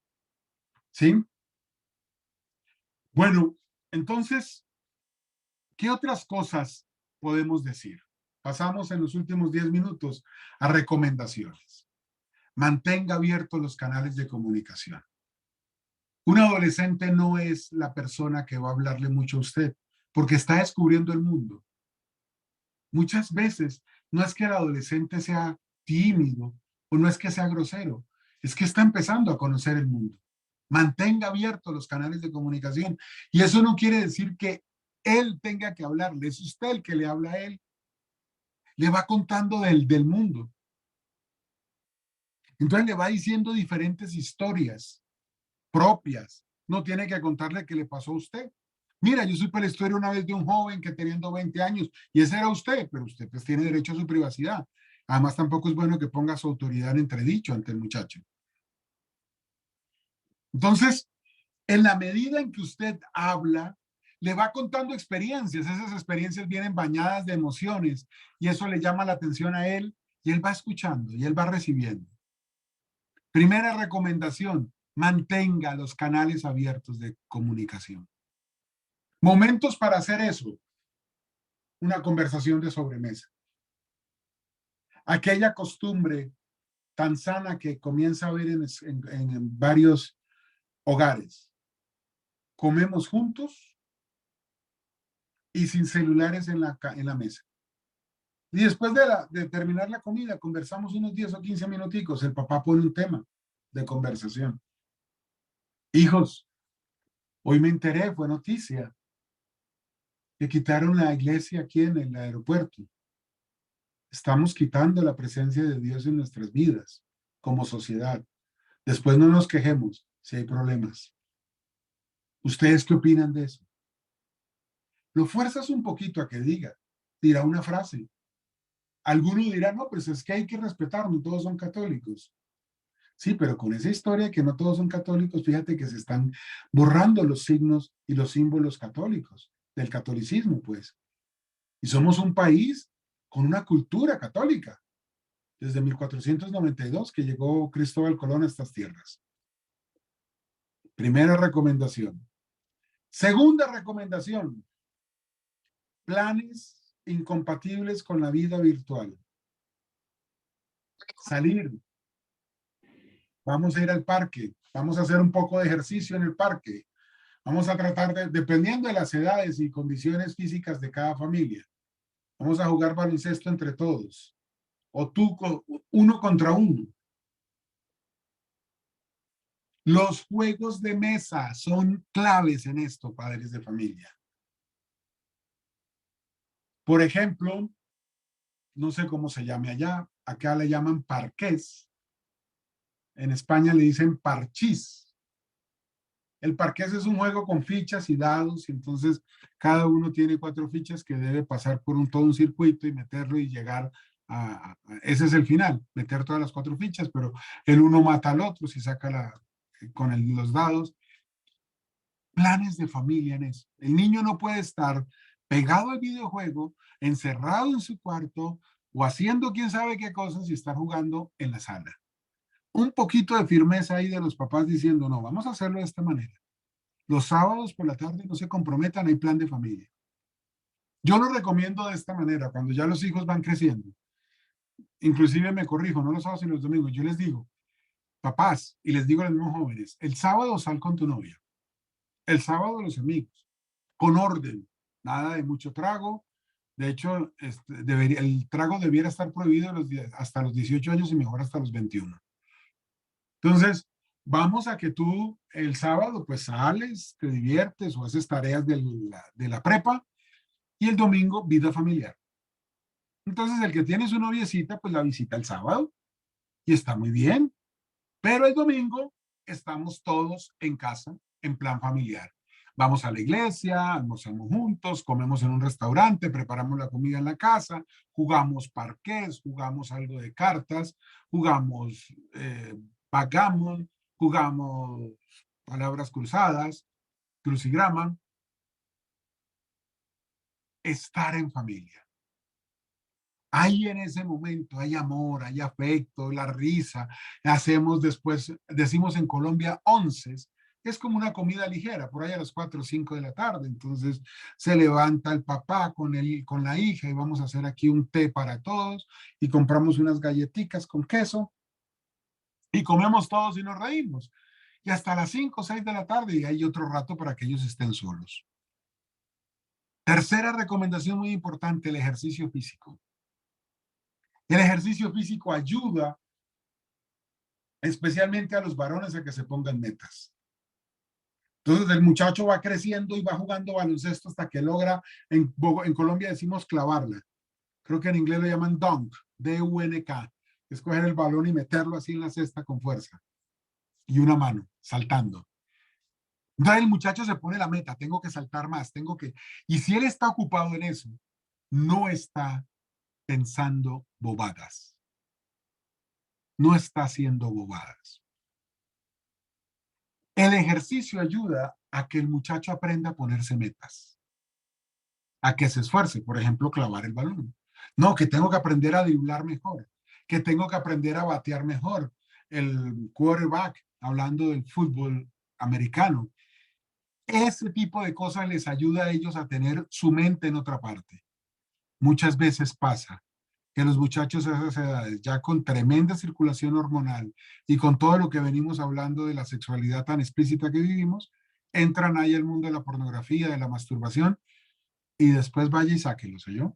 B: ¿Sí? Bueno, entonces, ¿qué otras cosas podemos decir? Pasamos en los últimos 10 minutos a recomendaciones. Mantenga abiertos los canales de comunicación. Un adolescente no es la persona que va a hablarle mucho a usted, porque está descubriendo el mundo. Muchas veces no es que el adolescente sea tímido o no es que sea grosero, es que está empezando a conocer el mundo. Mantenga abiertos los canales de comunicación. Y eso no quiere decir que él tenga que hablarle, es usted el que le habla a él. Le va contando del mundo. Entonces le va diciendo diferentes historias propias. No tiene que contarle qué le pasó a usted. Mira, yo supe la historia una vez de un joven que teniendo 20 años, y ese era usted, pero usted pues tiene derecho a su privacidad. Además, tampoco es bueno que ponga su autoridad en entredicho ante el muchacho. Entonces, en la medida en que usted habla, le va contando experiencias. Esas experiencias vienen bañadas de emociones y eso le llama la atención a él y él va escuchando y él va recibiendo. Primera recomendación, mantenga los canales abiertos de comunicación. Momentos para hacer eso. Una conversación de sobremesa. Aquella costumbre tan sana que comienza a haber en varios hogares. Comemos juntos y sin celulares en la mesa. Y después de terminar la comida, conversamos unos 10 o 15 minuticos. El papá pone un tema de conversación. Hijos, hoy me enteré, fue noticia, que quitaron la iglesia aquí en el aeropuerto. Estamos quitando la presencia de Dios en nuestras vidas como sociedad. Después no nos quejemos si hay problemas. ¿Ustedes qué opinan de eso? Lo fuerzas un poquito a que dirá una frase. Alguno dirá, no, pues es que hay que respetar, no todos son católicos. Sí, pero con esa historia de que no todos son católicos, fíjate que se están borrando los signos y los símbolos católicos, del catolicismo, pues. Y somos un país con una cultura católica, desde 1492 que llegó Cristóbal Colón a estas tierras. Primera recomendación. Segunda recomendación, Planes incompatibles con la vida virtual. Salir. Vamos a ir al parque. Vamos a hacer un poco de ejercicio en el parque. Vamos a tratar de, dependiendo de las edades y condiciones físicas de cada familia, vamos a jugar baloncesto entre todos. O tú, uno contra uno. Los juegos de mesa son claves en esto, padres de familia. Por ejemplo, no sé cómo se llame allá, acá le llaman parqués. En España le dicen parchís. El parqués es un juego con fichas y dados, y entonces cada uno tiene 4 fichas que debe pasar por todo un circuito y meterlo y llegar ese es el final, meter todas las 4 fichas, pero el uno mata al otro si saca los dados. Planes de familia en eso. El niño no puede estar pegado al videojuego, encerrado en su cuarto o haciendo quién sabe qué cosas y estar jugando en la sala. Un poquito de firmeza ahí de los papás diciendo, no, vamos a hacerlo de esta manera. Los sábados por la tarde no se comprometan, hay plan de familia. Yo lo recomiendo de esta manera, cuando ya los hijos van creciendo. Inclusive me corrijo, no los sábados y los domingos. Yo les digo, papás, y les digo a los mismos jóvenes, el sábado sal con tu novia. El sábado los amigos, con orden, nada de mucho trago. De hecho, el trago debiera estar prohibido hasta los 18 años y mejor hasta los 21. Entonces, vamos a que tú el sábado pues sales, te diviertes o haces tareas de la prepa y el domingo vida familiar. Entonces, el que tiene su noviecita pues la visita el sábado y está muy bien, pero el domingo estamos todos en casa en plan familiar. Vamos a la iglesia, almorzamos juntos, comemos en un restaurante, preparamos la comida en la casa, jugamos parqués, jugamos algo de cartas, jugamos backgammon, jugamos palabras cruzadas, crucigrama. Estar en familia. Ahí en ese momento hay amor, hay afecto, la risa. Hacemos después, decimos en Colombia, onces. Es como una comida ligera, por ahí a las 4 o 5 de la tarde. Entonces se levanta el papá con la hija y vamos a hacer aquí un té para todos y compramos unas galletitas con queso y comemos todos y nos reímos. Y hasta las 5 o 6 de la tarde y hay otro rato para que ellos estén solos. Tercera recomendación muy importante, el ejercicio físico. El ejercicio físico ayuda especialmente a los varones a que se pongan metas. Entonces el muchacho va creciendo y va jugando baloncesto hasta que logra, en Colombia decimos clavarla. Creo que en inglés lo llaman dunk, D-U-N-K. Es coger el balón y meterlo así en la cesta con fuerza. Y una mano, saltando. Entonces el muchacho se pone la meta, tengo que saltar más, tengo que... Y si él está ocupado en eso, no está pensando bobadas. No está haciendo bobadas. El ejercicio ayuda a que el muchacho aprenda a ponerse metas, a que se esfuerce, por ejemplo, clavar el balón. No, que tengo que aprender a driblar mejor, que tengo que aprender a batear mejor. El quarterback, hablando del fútbol americano, ese tipo de cosas les ayuda a ellos a tener su mente en otra parte. Muchas veces pasa que los muchachos a esas edades, ya con tremenda circulación hormonal y con todo lo que venimos hablando de la sexualidad tan explícita que vivimos, entran ahí al mundo de la pornografía, de la masturbación, y después vaya y sáquelos, ¿oyó?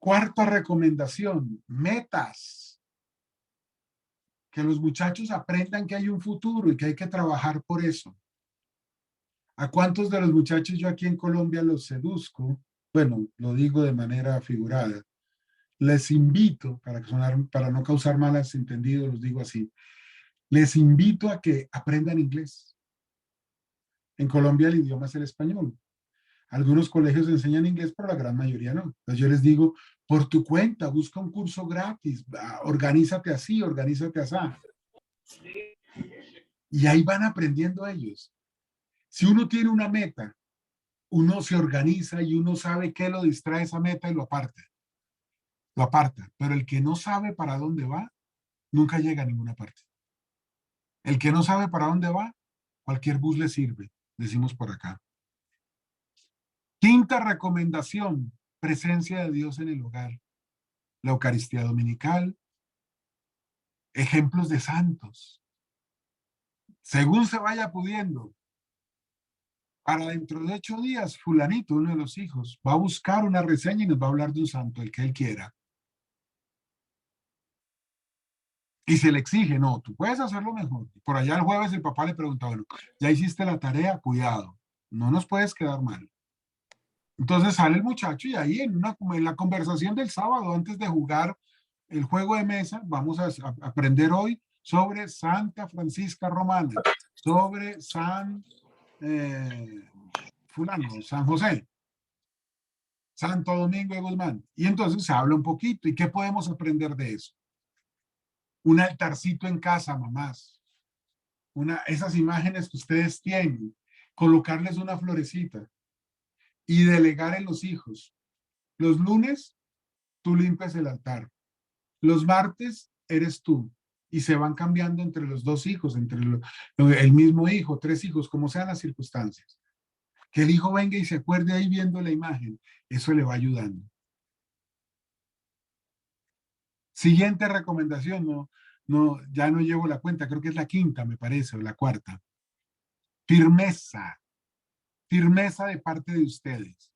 B: Cuarta recomendación, metas. Que los muchachos aprendan que hay un futuro y que hay que trabajar por eso. ¿A cuántos de los muchachos yo aquí en Colombia los seduzco? Bueno, lo digo de manera figurada. Les invito, para no causar malos entendidos, los digo así, les invito a que aprendan inglés. En Colombia el idioma es el español. Algunos colegios enseñan inglés, pero la gran mayoría no. Entonces yo les digo, por tu cuenta, busca un curso gratis, organízate así, organízate así. Y ahí van aprendiendo ellos. Si uno tiene una meta, uno se organiza y uno sabe qué lo distrae esa meta y lo aparta. Lo aparta. Pero el que no sabe para dónde va, nunca llega a ninguna parte. El que no sabe para dónde va, cualquier bus le sirve, decimos por acá. Quinta recomendación, presencia de Dios en el hogar. La Eucaristía dominical, ejemplos de santos. Según se vaya pudiendo, para dentro de 8 días, fulanito, uno de los hijos, va a buscar una reseña y nos va a hablar de un santo, el que él quiera. Y se le exige, no, tú puedes hacerlo mejor. Por allá el jueves el papá le pregunta, bueno, ya hiciste la tarea, cuidado, no nos puedes quedar mal. Entonces sale el muchacho y ahí en la conversación del sábado, antes de jugar el juego de mesa, vamos a aprender hoy sobre Santa Francisca Romana, sobre San fulano, San José, Santo Domingo de Guzmán. Y entonces se habla un poquito. ¿Y qué podemos aprender de eso? Un altarcito en casa, mamás. Esas imágenes que ustedes tienen, colocarles una florecita y delegar en los hijos. Los lunes, tú limpias el altar. Los martes, eres tú. Y se van cambiando entre los dos hijos, entre el mismo hijo, 3 hijos, como sean las circunstancias. Que el hijo venga y se acuerde ahí viendo la imagen. Eso le va ayudando. Siguiente recomendación, ya no llevo la cuenta, creo que es la quinta, me parece, o la cuarta. Firmeza. Firmeza de parte de ustedes.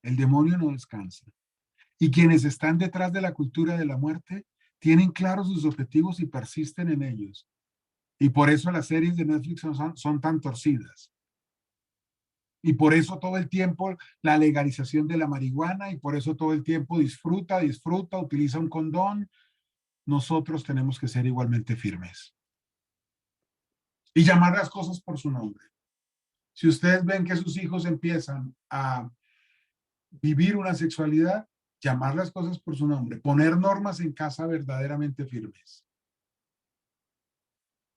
B: El demonio no descansa. Y quienes están detrás de la cultura de la muerte tienen claros sus objetivos y persisten en ellos. Y por eso las series de Netflix son tan torcidas. Y por eso todo el tiempo la legalización de la marihuana, y por eso todo el tiempo disfruta, utiliza un condón. Nosotros tenemos que ser igualmente firmes. Y llamar las cosas por su nombre. Si ustedes ven que sus hijos empiezan a vivir una sexualidad, llamar las cosas por su nombre, poner normas en casa verdaderamente firmes.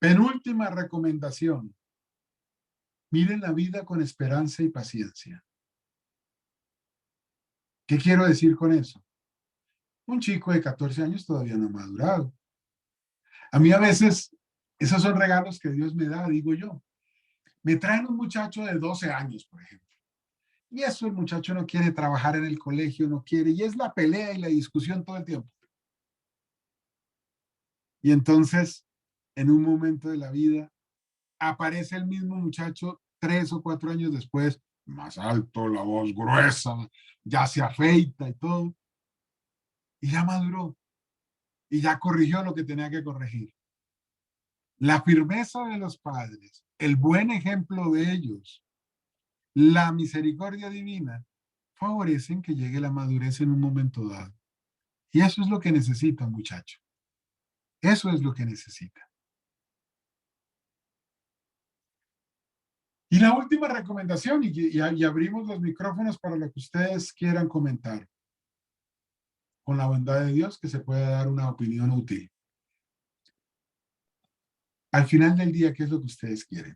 B: Penúltima recomendación. Miren la vida con esperanza y paciencia. ¿Qué quiero decir con eso? Un chico de 14 años todavía no ha madurado. A mí a veces, esos son regalos que Dios me da, digo yo. Me traen un muchacho de 12 años, por ejemplo. Y eso el muchacho no quiere trabajar en el colegio, no quiere, y es la pelea y la discusión todo el tiempo. Y entonces, en un momento de la vida, aparece el mismo muchacho 3 o 4 años después, más alto, la voz gruesa, ya se afeita y todo, y ya maduró, y ya corrigió lo que tenía que corregir. La firmeza de los padres, el buen ejemplo de ellos, la misericordia divina, favorecen que llegue la madurez en un momento dado. Y eso es lo que necesita un muchacho. Eso es lo que necesita. Y la última recomendación, y abrimos los micrófonos para lo que ustedes quieran comentar. Con la bondad de Dios que se pueda dar una opinión útil. Al final del día, ¿qué es lo que ustedes quieren?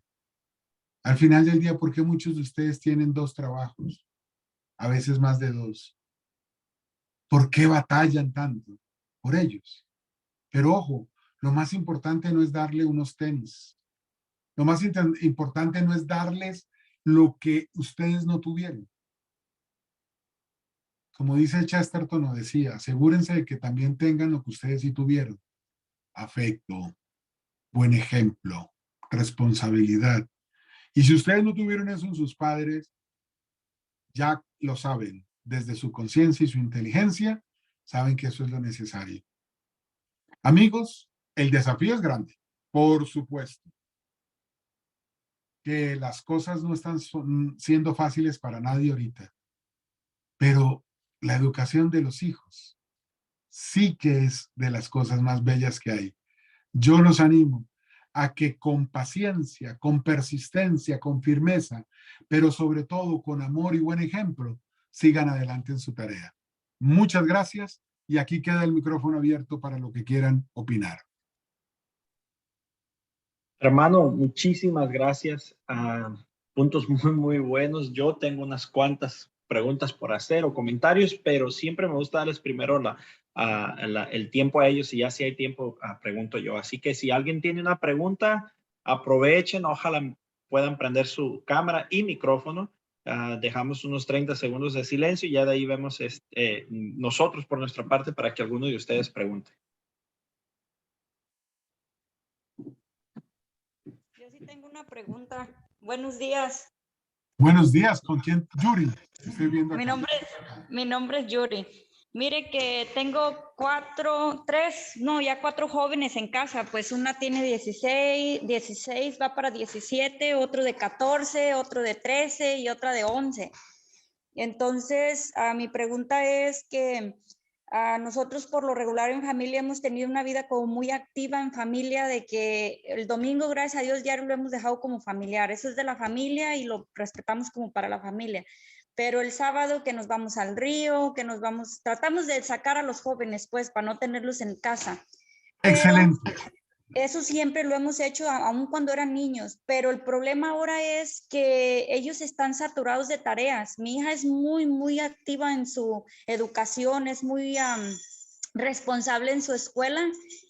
B: Al final del día, ¿por qué muchos de ustedes tienen 2 trabajos? A veces más de 2. ¿Por qué batallan tanto? Por ellos. Pero ojo, lo más importante no es darle unos tenis. Lo más importante no es darles lo que ustedes no tuvieron. Como dice Chesterton, o decía, asegúrense de que también tengan lo que ustedes sí tuvieron. Afecto, buen ejemplo, responsabilidad. Y si ustedes no tuvieron eso en sus padres, ya lo saben, desde su conciencia y su inteligencia, saben que eso es lo necesario. Amigos, el desafío es grande, por supuesto. Que las cosas no están siendo fáciles para nadie ahorita, pero la educación de los hijos sí que es de las cosas más bellas que hay. Yo los animo a que con paciencia, con persistencia, con firmeza, pero sobre todo con amor y buen ejemplo, sigan adelante en su tarea. Muchas gracias y aquí queda el micrófono abierto para lo que quieran opinar.
A: Hermano, muchísimas gracias. Puntos muy buenos. Yo tengo unas cuantas preguntas por hacer o comentarios, pero siempre me gusta darles primero el tiempo a ellos y ya si hay tiempo, pregunto yo. Así que si alguien tiene una pregunta, aprovechen, ojalá puedan prender su cámara y micrófono dejamos unos 30 segundos de silencio y ya de ahí vemos nosotros por nuestra parte para que alguno de ustedes pregunte.
C: Yo sí tengo una pregunta. Buenos días.
B: Buenos días, ¿con quién? Yuri, estoy viendo
C: Mi
B: acá.
C: nombre es Yuri. Mire que tengo cuatro jóvenes en casa. Pues una tiene 16, va para 17, otro de 14, otro de 13 y otra de 11. Entonces, mi pregunta es que nosotros por lo regular en familia hemos tenido una vida como muy activa en familia, de que el domingo, gracias a Dios, ya lo hemos dejado como familiar. Eso es de la familia y lo respetamos como para la familia. Pero el sábado que nos vamos al río, tratamos de sacar a los jóvenes, pues, para no tenerlos en casa.
B: Excelente.
C: Eso siempre lo hemos hecho, aun cuando eran niños, pero el problema ahora es que ellos están saturados de tareas. Mi hija es muy, muy activa en su educación, es muy responsable en su escuela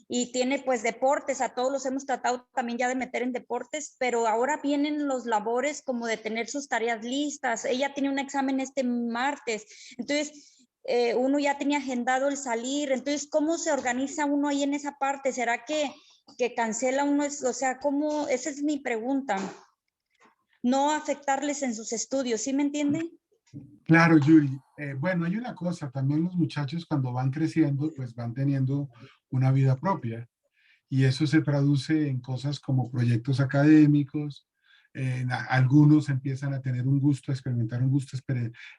C: y tiene pues deportes. A todos los hemos tratado también ya de meter en deportes, pero ahora vienen los labores como de tener sus tareas listas. Ella tiene un examen este martes, entonces uno ya tenía agendado el salir. Entonces, ¿cómo se organiza uno ahí en esa parte? ¿Será que cancela uno? O sea, ¿cómo? Esa es mi pregunta. No afectarles en sus estudios, ¿sí me entienden?
B: Claro, Yuri. Bueno, hay una cosa, también los muchachos cuando van creciendo, pues van teniendo una vida propia y eso se traduce en cosas como proyectos académicos. Algunos empiezan a tener un gusto, a experimentar un gusto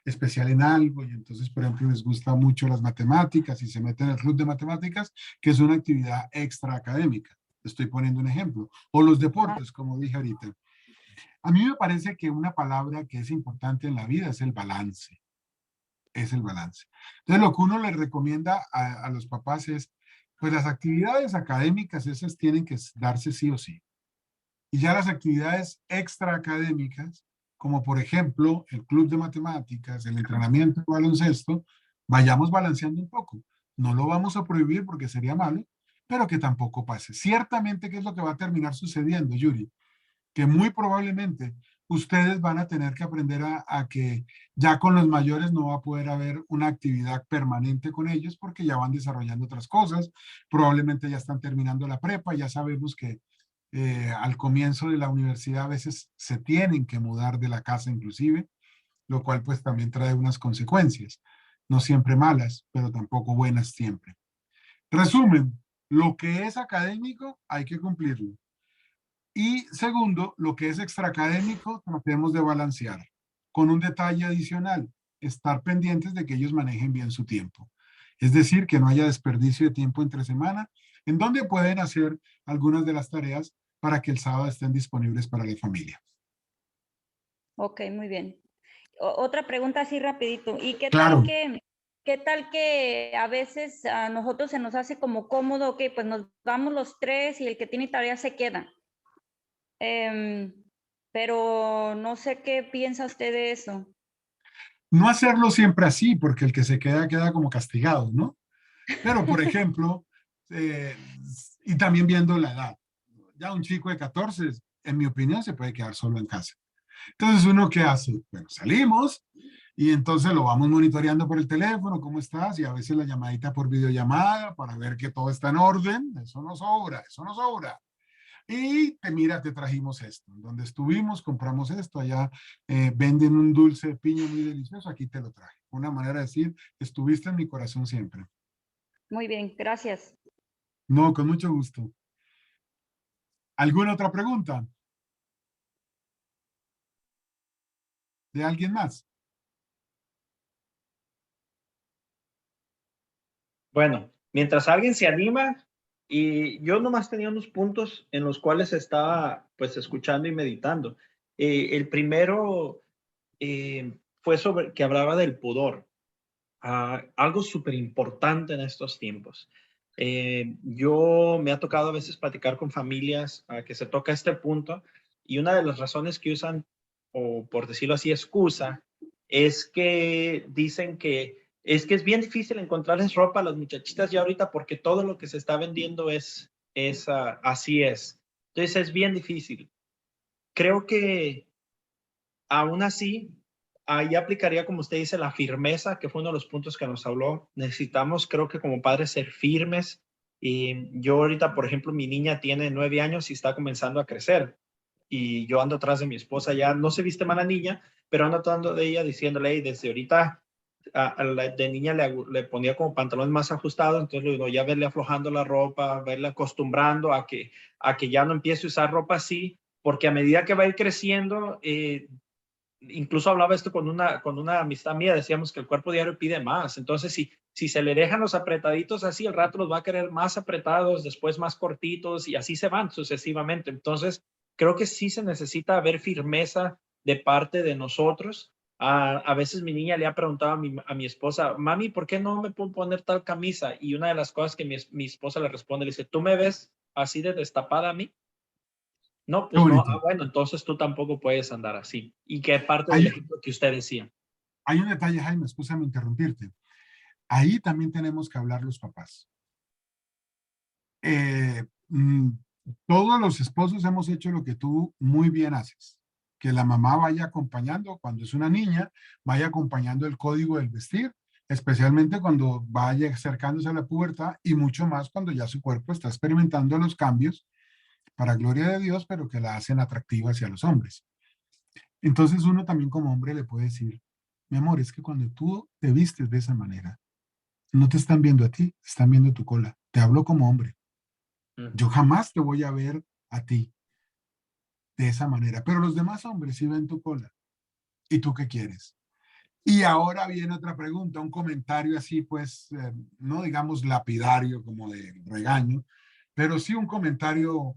B: especial en algo y entonces, por ejemplo, les gusta mucho las matemáticas y se meten al club de matemáticas, que es una actividad extra académica. Estoy poniendo un ejemplo. O los deportes, como dije ahorita. A mí me parece que una palabra que es importante en la vida es el balance. Es el balance. Entonces, lo que uno le recomienda a los papás es, pues las actividades académicas, esas tienen que darse sí o sí. Y ya las actividades extraacadémicas, como por ejemplo el club de matemáticas, el entrenamiento de baloncesto, vayamos balanceando un poco. No lo vamos a prohibir porque sería malo, pero que tampoco pase. Ciertamente, ¿qué es lo que va a terminar sucediendo, Yuri? Que muy probablemente ustedes van a tener que aprender a que ya con los mayores no va a poder haber una actividad permanente con ellos porque ya van desarrollando otras cosas, probablemente ya están terminando la prepa, ya sabemos que al comienzo de la universidad a veces se tienen que mudar de la casa inclusive, lo cual pues también trae unas consecuencias, no siempre malas, pero tampoco buenas siempre. Resumen, lo que es académico hay que cumplirlo. Y segundo, lo que es extraacadémico, tratemos de balancear. Con un detalle adicional, estar pendientes de que ellos manejen bien su tiempo. Es decir, que no haya desperdicio de tiempo entre semana, en donde pueden hacer algunas de las tareas para que el sábado estén disponibles para la familia.
C: Ok, muy bien. Otra pregunta así rapidito. ¿Y
B: Claro.
C: qué tal que a veces a nosotros se nos hace como cómodo que pues nos vamos los tres y el que tiene tarea se queda? Pero no sé qué piensa usted de eso.
B: No hacerlo siempre así, porque el que se queda queda como castigado, ¿no? Pero, por ejemplo, eh, y también viendo la edad, ya un chico de 14, en mi opinión, se puede quedar solo en casa. Entonces, ¿uno qué hace? Bueno, salimos y entonces lo vamos monitoreando por el teléfono, ¿cómo estás? Y a veces la llamadita por videollamada para ver que todo está en orden. Eso no sobra, eso no sobra. Y mira, te trajimos esto. Donde estuvimos, compramos esto. Allá venden un dulce de piña muy delicioso. Aquí te lo traje. Una manera de decir, estuviste en mi corazón siempre.
C: Muy bien, gracias.
B: No, con mucho gusto. ¿Alguna otra pregunta? ¿De alguien más?
A: Bueno, mientras alguien se anima, y yo nomás tenía unos puntos en los cuales estaba pues escuchando y meditando. El primero fue sobre que hablaba del pudor, algo súper importante en estos tiempos. Yo me ha tocado a veces platicar con familias que se toca este punto y una de las razones que usan, o por decirlo así, excusa, es que dicen que es bien difícil encontrarles ropa a las muchachitas ya ahorita porque todo lo que se está vendiendo es así es. Entonces es bien difícil. Creo que aún así ahí aplicaría, como usted dice, la firmeza, que fue uno de los puntos que nos habló. Necesitamos, creo que como padres, ser firmes. Y yo ahorita, por ejemplo, mi niña tiene 9 años y está comenzando a crecer. Y yo ando atrás de mi esposa, ya no se viste mala niña, pero ando atrás de ella diciéndole, hey, desde ahorita de niña le ponía como pantalones más ajustados, entonces le digo, ya verle aflojando la ropa, verle acostumbrando a que ya no empiece a usar ropa así, porque a medida que va a ir creciendo, incluso hablaba esto con una amistad mía, decíamos que el cuerpo diario pide más, entonces si se le dejan los apretaditos así, el rato los va a querer más apretados, después más cortitos y así se van sucesivamente. Entonces, creo que sí se necesita ver firmeza de parte de nosotros. A veces mi niña le ha preguntado a mi esposa, mami, ¿por qué no me puedo poner tal camisa? Y una de las cosas que mi esposa le responde, le dice, ¿tú me ves así de destapada a mí? No,
B: Qué
A: pues no.
B: bonito.
A: Bueno, entonces tú tampoco puedes andar así. Y que parte del
B: Hay,
A: ejemplo que usted decía.
B: hay un detalle, Jaime, escúchame interrumpirte. Ahí también tenemos que hablar los papás. Eh, mm, Todos los esposos hemos hecho lo que tú muy bien haces, que la mamá vaya acompañando cuando es una niña, vaya acompañando el código del vestir, especialmente cuando vaya acercándose a la pubertad y mucho más cuando ya su cuerpo está experimentando los cambios para gloria de Dios, pero que la hacen atractiva hacia los hombres. Entonces uno también como hombre le puede decir, mi amor, es que cuando tú te vistes de esa manera, no te están viendo a ti, están viendo tu cola. Te hablo como hombre. Yo jamás te voy a ver a ti de esa manera, pero los demás hombres sí ven tu cola. ¿Y tú qué quieres? Y ahora viene otra pregunta, un comentario así, pues, no digamos lapidario como de regaño, pero sí un comentario,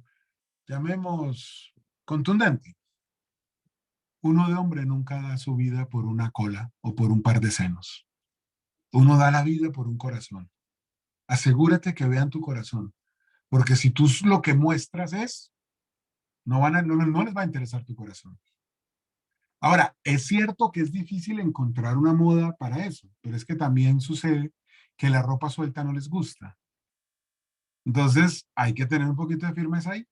B: llamemos, contundente. Uno de hombre nunca da su vida por una cola o por un par de senos. Uno da la vida por un corazón. Asegúrate que vean tu corazón, porque si tú lo que muestras es, no les va a interesar tu corazón. Ahora, es cierto que es difícil encontrar una moda para eso, pero es que también sucede que la ropa suelta no les gusta. Entonces, hay que tener un poquito de firmeza ahí.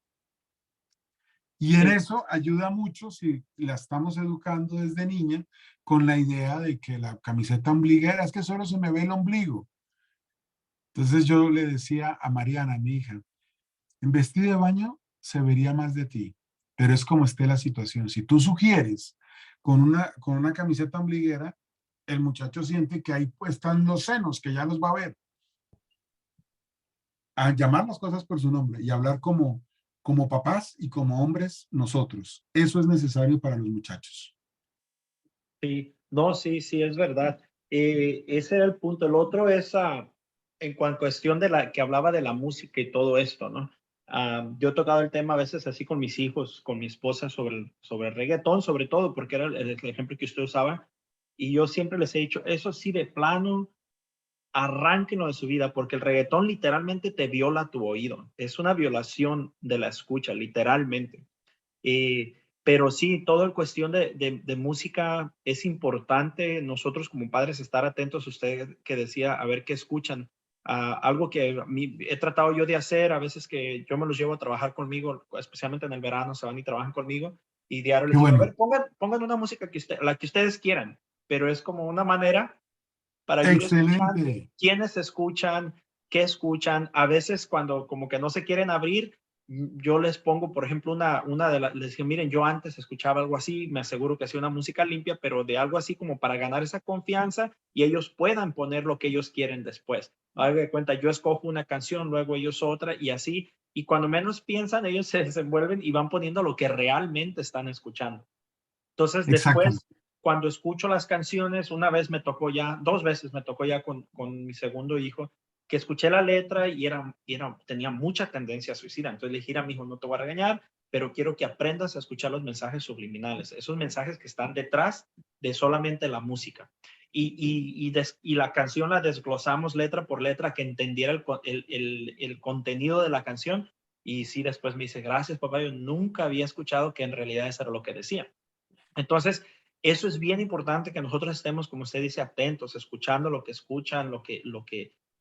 B: Y en
A: Sí,
B: eso ayuda mucho si la estamos educando desde niña con la idea de que la camiseta ombliguera es que solo se me ve el ombligo. Entonces yo le decía a Mariana, mi hija, en vestido de baño se vería más de ti, pero es como esté la situación. Si tú sugieres con una camiseta ombliguera, el muchacho siente que ahí pues, están los senos, que ya los va a ver. A llamar las cosas por su nombre y hablar como papás y como hombres nosotros. Eso es necesario para los muchachos.
A: sí, no, sí, sí, es verdad. Ese era el punto. El otro es cuestión de la que hablaba de la música y todo esto, ¿no? Yo he tocado el tema a veces así con mis hijos, con mi esposa sobre el reggaetón, sobre todo, porque era el ejemplo que usted usaba. Y yo siempre les he dicho, eso sí, de plano, arránquenlo de su vida, porque el reggaetón literalmente te viola tu oído. Es una violación de la escucha, literalmente. Pero sí, toda cuestión de música es importante. Nosotros como padres estar atentos, usted que decía, a ver qué escuchan. Algo que a mí he tratado yo de hacer, a veces que yo me los llevo a trabajar conmigo, especialmente en el verano, se van y trabajan conmigo, y diario
B: Qué
A: les digo, a
B: bueno.
A: ver, pongan una música la que ustedes quieran, pero es como una manera para ir escuchando
B: Excelente.
A: quiénes escuchan, qué escuchan. A veces cuando como que no se quieren abrir, yo les pongo, por ejemplo, les digo, miren, yo antes escuchaba algo así, me aseguro que sea una música limpia, pero de algo así como para ganar esa confianza y ellos puedan poner lo que ellos quieren después. Haga de cuenta, yo escojo una canción, luego ellos otra y así. Y cuando menos piensan, ellos se desenvuelven y van poniendo lo que realmente están escuchando. Entonces,
B: Exactamente.
A: después, cuando escucho las canciones, una vez me tocó ya, 2 veces me tocó ya con mi segundo hijo, que escuché la letra y tenía mucha tendencia a suicida. Entonces le dije, a mi hijo, no te voy a regañar, pero quiero que aprendas a escuchar los mensajes subliminales, esos mensajes que están detrás de solamente la música. Y la canción la desglosamos letra por letra, que entendiera el contenido de la canción. Y sí, después me dice, gracias, papá, yo nunca había escuchado que en realidad eso era lo que decía. Entonces, eso es bien importante que nosotros estemos, como usted dice, atentos, escuchando lo que escuchan,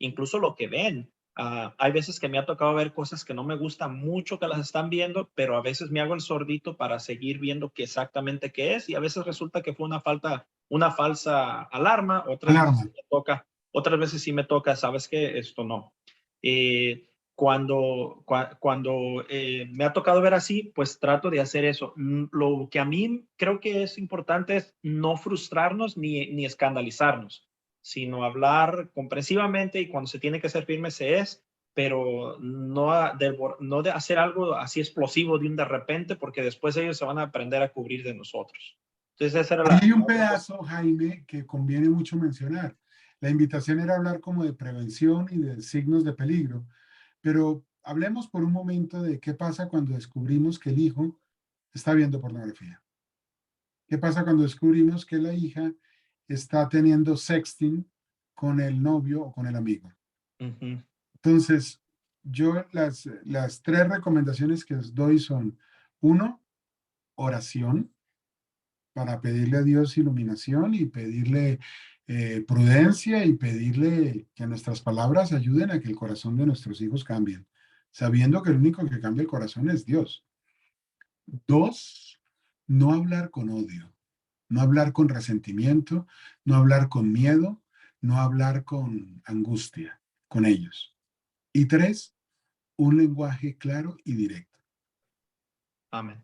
A: incluso lo que ven. Hay veces que me ha tocado ver cosas que no me gustan mucho que las están viendo, pero a veces me hago el sordito para seguir viendo qué exactamente qué es y a veces resulta que fue una falsa alarma,
B: Alarma.
A: otras veces sí me toca, ¿sabes qué? Esto no. Cuando me ha tocado ver así, pues trato de hacer eso. Lo que a mí creo que es importante es no frustrarnos ni escandalizarnos, sino hablar comprensivamente y cuando se tiene que ser firme se es, pero no de hacer algo así explosivo de repente, porque después ellos se van a aprender a cubrir de nosotros. Entonces esa era
B: Ahí hay
A: la
B: un
A: otra cosa.
B: pedazo, Jaime, que conviene mucho mencionar. La invitación era hablar como de prevención y de signos de peligro, pero hablemos por un momento de qué pasa cuando descubrimos que el hijo está viendo pornografía. ¿Qué pasa cuando descubrimos que la hija está teniendo sexting con el novio o con el amigo?
A: Ujú.
B: Entonces, yo las tres recomendaciones que os doy son, uno, oración, para pedirle a Dios iluminación y pedirle prudencia y pedirle que nuestras palabras ayuden a que el corazón de nuestros hijos cambien, sabiendo que el único que cambia el corazón es Dios. Dos, no hablar con odio, no hablar con resentimiento, no hablar con miedo, no hablar con angustia con ellos. Y tres, un lenguaje claro y directo.
A: Amén.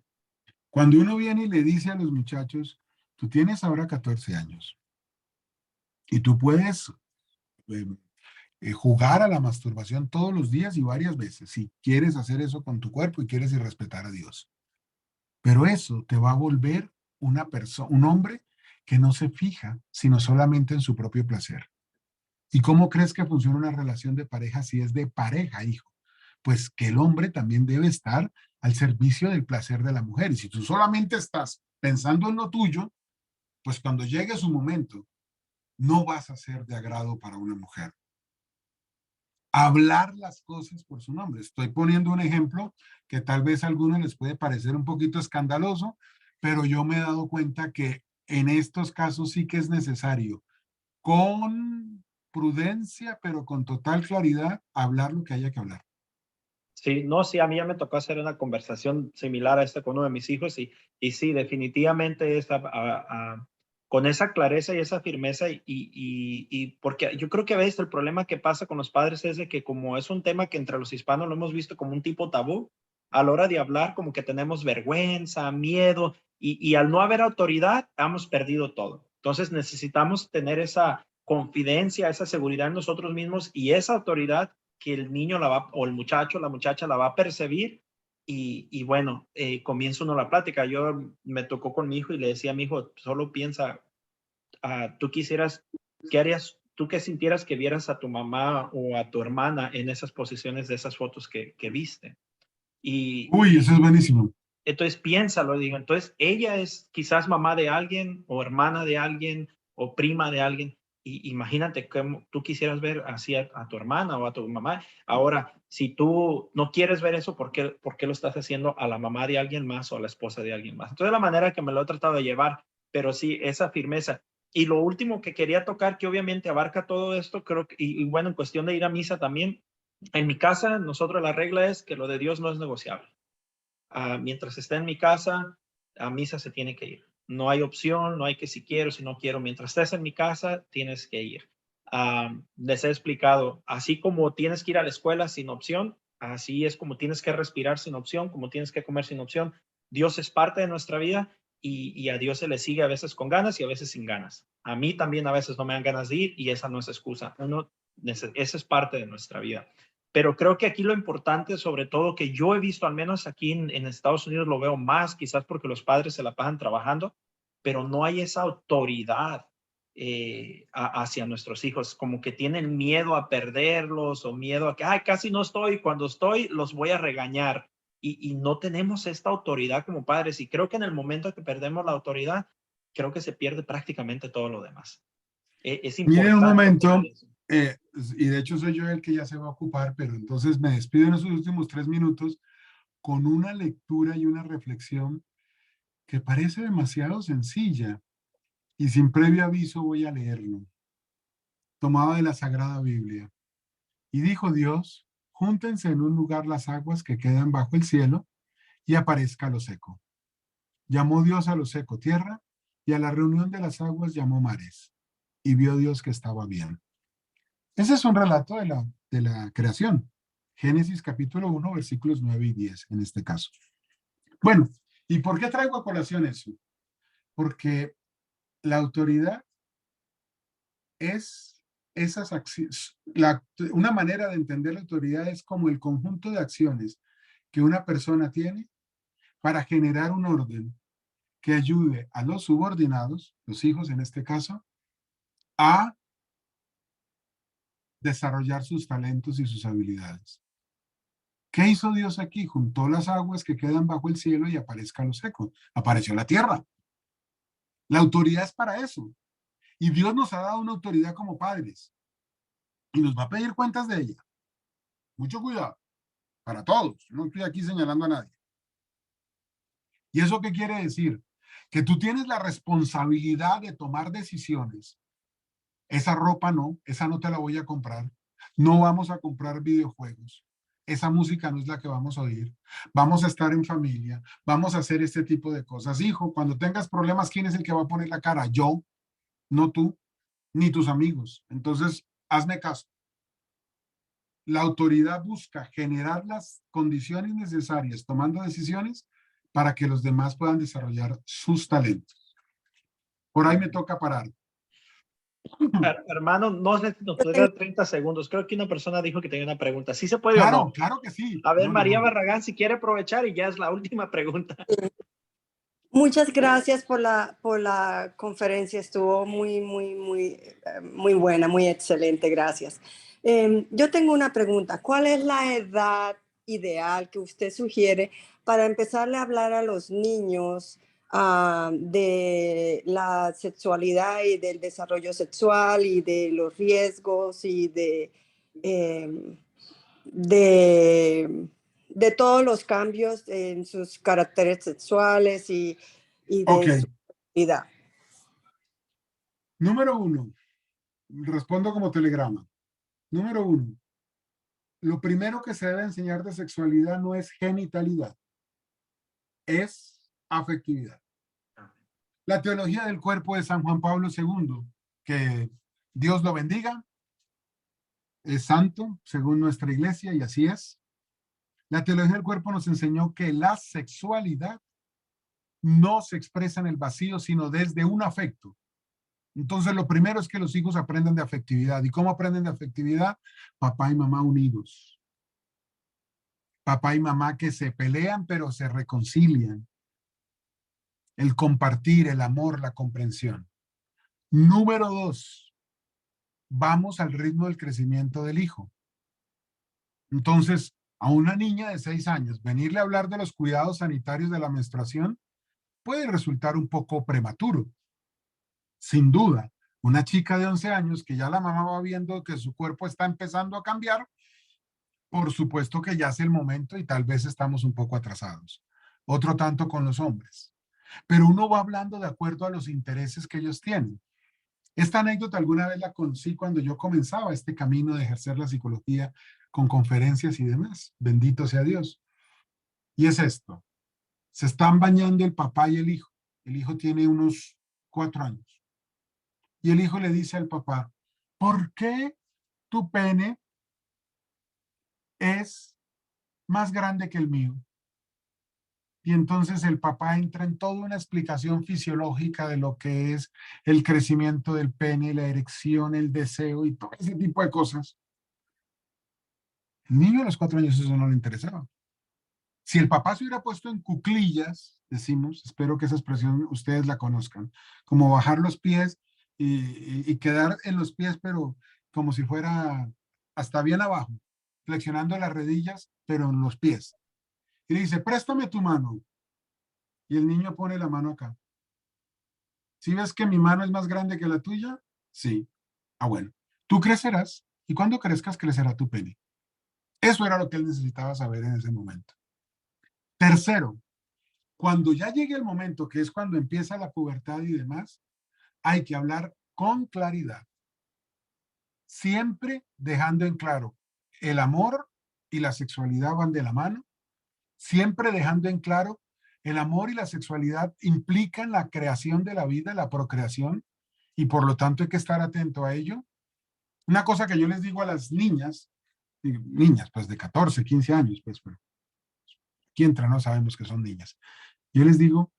B: Cuando uno viene y le dice a los muchachos, tú tienes ahora 14 años y tú puedes eh, jugar a la masturbación todos los días y varias veces, si quieres hacer eso con tu cuerpo y quieres irrespetar a Dios. Pero eso te va a volver una persona, un hombre que no se fija, sino solamente en su propio placer. ¿Y cómo crees que funciona una relación de pareja si es de pareja, hijo? Pues que el hombre también debe estar al servicio del placer de la mujer. Y si tú solamente estás pensando en lo tuyo, pues cuando llegue su momento, no vas a ser de agrado para una mujer. Hablar las cosas por su nombre. Estoy poniendo un ejemplo que tal vez a algunos les puede parecer un poquito escandaloso, pero yo me he dado cuenta que en estos casos sí que es necesario, con prudencia, pero con total claridad, hablar lo que haya que hablar.
A: Sí, no, sí, a mí ya me tocó hacer una conversación similar a esta con uno de mis hijos y sí, definitivamente con esa clareza y esa firmeza y porque yo creo que a veces el problema que pasa con los padres es de que como es un tema que entre los hispanos lo hemos visto como un tipo tabú, a la hora de hablar como que tenemos vergüenza, miedo y al no haber autoridad hemos perdido todo. Entonces necesitamos tener esa confidencia, esa seguridad en nosotros mismos y esa autoridad que el niño o el muchacho, la muchacha la va a percibir y bueno, comienza uno la plática. Yo me tocó con mi hijo y le decía a mi hijo, solo piensa, tú quisieras, ¿qué harías? ¿Tú qué sintieras que vieras a tu mamá o a tu hermana en esas posiciones de esas fotos que viste?
B: Uy, eso es
A: Y
B: buenísimo.
A: entonces piénsalo, digo, entonces ella es quizás mamá de alguien o hermana de alguien o prima de alguien. Y imagínate que tú quisieras ver así a tu hermana o a tu mamá. Ahora, si tú no quieres ver eso, por qué lo estás haciendo a la mamá de alguien más o a la esposa de alguien más? Entonces, la manera que me lo he tratado de llevar, pero sí, esa firmeza. Y lo último que quería tocar, que obviamente abarca todo esto, creo que, y bueno, en cuestión de ir a misa también, en mi casa, nosotros la regla es que lo de Dios no es negociable. Mientras esté en mi casa, a misa se tiene que ir. No hay opción, no hay que si quiero, si no quiero. Mientras estés en mi casa, tienes que ir. Les he explicado, así como tienes que ir a la escuela sin opción, así es como tienes que respirar sin opción, como tienes que comer sin opción. Dios es parte de nuestra vida y a Dios se le sigue a veces con ganas y a veces sin ganas. A mí también a veces no me dan ganas de ir y esa no es excusa. Esa es parte de nuestra vida. Pero creo que aquí lo importante, sobre todo que yo he visto, al menos aquí en Estados Unidos lo veo más, quizás porque los padres se la pasan trabajando, pero no hay esa autoridad hacia nuestros hijos, como que tienen miedo a perderlos o miedo a que, ay, casi no estoy, cuando estoy los voy a regañar. Y no tenemos esta autoridad como padres. Y creo que en el momento que perdemos la autoridad, creo que se pierde prácticamente todo lo demás. Es
B: Miren un
A: importante
B: momento,
A: tener eso.
B: y de hecho soy yo el que ya se va a ocupar, pero entonces me despido en esos últimos 3 minutos con una lectura y una reflexión que parece demasiado sencilla y sin previo aviso voy a leerlo, tomado de la Sagrada Biblia. Y dijo Dios, júntense en un lugar las aguas que quedan bajo el cielo y aparezca lo seco. Llamó Dios a lo seco tierra y a la reunión de las aguas llamó mares, y vio Dios que estaba bien. Ese es un relato de la creación. Génesis capítulo 1, versículos 9 y 10 en este caso. Bueno, ¿y por qué traigo a colación eso? Porque la autoridad es esas acciones, una manera de entender la autoridad es como el conjunto de acciones que una persona tiene para generar un orden que ayude a los subordinados, los hijos en este caso, a desarrollar sus talentos y sus habilidades. ¿Qué hizo Dios aquí? Juntó las aguas que quedan bajo el cielo y aparezca lo seco. Apareció la tierra. La autoridad es para eso. Y Dios nos ha dado una autoridad como padres. Y nos va a pedir cuentas de ella. Mucho cuidado. Para todos. No estoy aquí señalando a nadie. ¿Y eso qué quiere decir? Que tú tienes la responsabilidad de tomar decisiones. Esa ropa no, esa no te la voy a comprar. No vamos a comprar videojuegos. Esa música no es la que vamos a oír. Vamos a estar en familia. Vamos a hacer este tipo de cosas. Hijo, cuando tengas problemas, ¿quién es el que va a poner la cara? Yo, no tú, ni tus amigos. Entonces, hazme caso. La autoridad busca generar las condiciones necesarias, tomando decisiones para que los demás puedan desarrollar sus talentos. Por ahí me toca parar.
A: Hermano, no sé si nos puede dar 30 segundos. Creo que una persona dijo que tenía una pregunta. ¿Sí se puede
B: Claro,
A: o no?
B: claro que sí.
A: A ver,
B: No,
A: María
B: no.
A: Barragán, si quiere aprovechar y ya es la última pregunta.
D: Muchas gracias por la conferencia, estuvo muy buena, muy excelente, gracias. Yo tengo una pregunta, ¿cuál es la edad ideal que usted sugiere para empezarle a hablar a los niños de la sexualidad y del desarrollo sexual y de los riesgos y de todos los cambios en sus caracteres sexuales y
B: Ok.
D: de su vida?
B: Número 1. Respondo como telegrama. Número 1. Lo primero que se debe enseñar de sexualidad no es genitalidad, es afectividad. La teología del cuerpo de San Juan Pablo II, que Dios lo bendiga, es santo según nuestra iglesia y así es. La teología del cuerpo nos enseñó que la sexualidad no se expresa en el vacío, sino desde un afecto. Entonces, lo primero es que los hijos aprendan de afectividad. ¿Y cómo aprenden de afectividad? Papá y mamá unidos. Papá y mamá que se pelean, pero se reconcilian. El compartir, el amor, la comprensión. Número 2, vamos al ritmo del crecimiento del hijo. Entonces, a una niña de 6 años, venirle a hablar de los cuidados sanitarios de la menstruación puede resultar un poco prematuro. Sin duda, una chica de 11 años que ya la mamá va viendo que su cuerpo está empezando a cambiar, por supuesto que ya es el momento y tal vez estamos un poco atrasados. Otro tanto con los hombres. Pero uno va hablando de acuerdo a los intereses que ellos tienen. Esta anécdota alguna vez la conocí cuando yo comenzaba este camino de ejercer la psicología con conferencias y demás. Bendito sea Dios. Y es esto. Se están bañando el papá y el hijo. El hijo tiene unos 4 años. Y el hijo le dice al papá, ¿por qué tu pene es más grande que el mío? Y entonces el papá entra en toda una explicación fisiológica de lo que es el crecimiento del pene, la erección, el deseo y todo ese tipo de cosas. El niño a los 4 años eso no le interesaba. Si el papá se hubiera puesto en cuclillas, decimos, espero que esa expresión ustedes la conozcan, como bajar los pies y quedar en los pies, pero como si fuera hasta bien abajo, flexionando las rodillas, pero en los pies. Y le dice, préstame tu mano. Y el niño pone la mano acá. ¿Sí ves que mi mano es más grande que la tuya? Sí. Ah, bueno. Tú crecerás y cuando crezcas crecerá tu pene. Eso era lo que él necesitaba saber en ese momento. Tercero, cuando ya llegue el momento, que es cuando empieza la pubertad y demás, hay que hablar con claridad. Siempre dejando en claro, el amor y la sexualidad van de la mano. Siempre dejando en claro El amor y la sexualidad implican la creación de la vida, la procreación, y por lo tanto hay que estar atento a ello. Una cosa que yo les digo a las niñas pues de 14, 15 años, pues, pero aquí entra, no sabemos que son niñas. Yo les digo,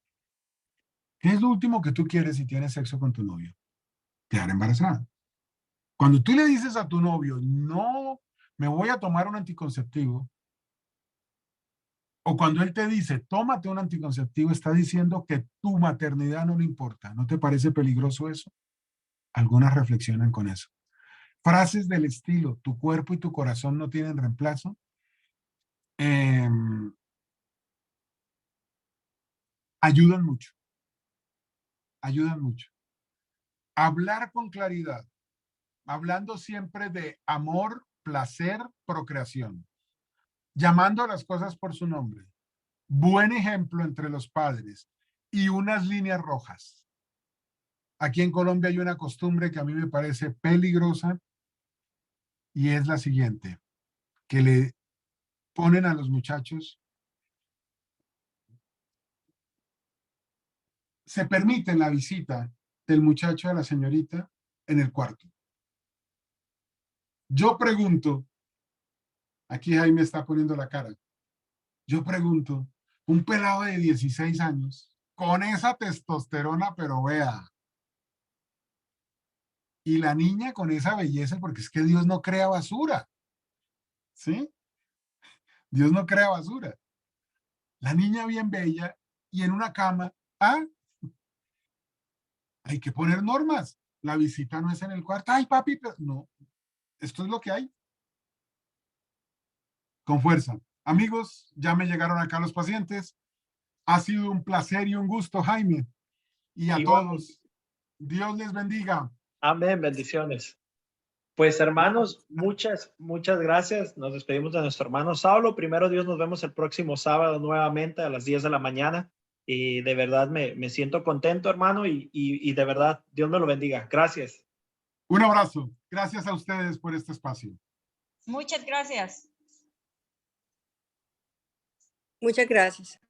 B: ¿qué es lo último que tú quieres si tienes sexo con tu novio? Quedar embarazada. Cuando tú le dices a tu novio, no, me voy a tomar un anticonceptivo, o cuando él te dice, tómate un anticonceptivo, está diciendo que tu maternidad no le importa. ¿No te parece peligroso eso? Algunas reflexionan con eso. Frases del estilo, tu cuerpo y tu corazón no tienen reemplazo. Ayudan mucho. Ayudan mucho. Hablar con claridad, hablando siempre de amor, placer, procreación, llamando a las cosas por su nombre. Buen ejemplo entre los padres y unas líneas rojas. Aquí en Colombia hay una costumbre que a mí me parece peligrosa y es la siguiente, que le ponen a los muchachos, se permite la visita del muchacho a la señorita en el cuarto. Yo pregunto, aquí Jaime está poniendo la cara, yo pregunto, un pelado de 16 años, con esa testosterona, pero vea, y la niña con esa belleza, porque es que Dios no crea basura, ¿sí? Dios no crea basura. La niña bien bella y en una cama, hay que poner normas. La visita no es en el cuarto, ay papi, pero no, esto es lo que hay. Con fuerza. Amigos, ya me llegaron acá los pacientes. Ha sido un placer y un gusto, Jaime. Y a todos, Dios les bendiga.
A: Amén, bendiciones. Pues hermanos, muchas gracias. Nos despedimos de nuestro hermano Saulo. Primero Dios, nos vemos el próximo sábado nuevamente a las 10 de la mañana. Y de verdad me siento contento, hermano, y de verdad, Dios me lo bendiga. Gracias.
B: Un abrazo. Gracias a ustedes por este espacio.
C: Muchas gracias.
D: Muchas gracias.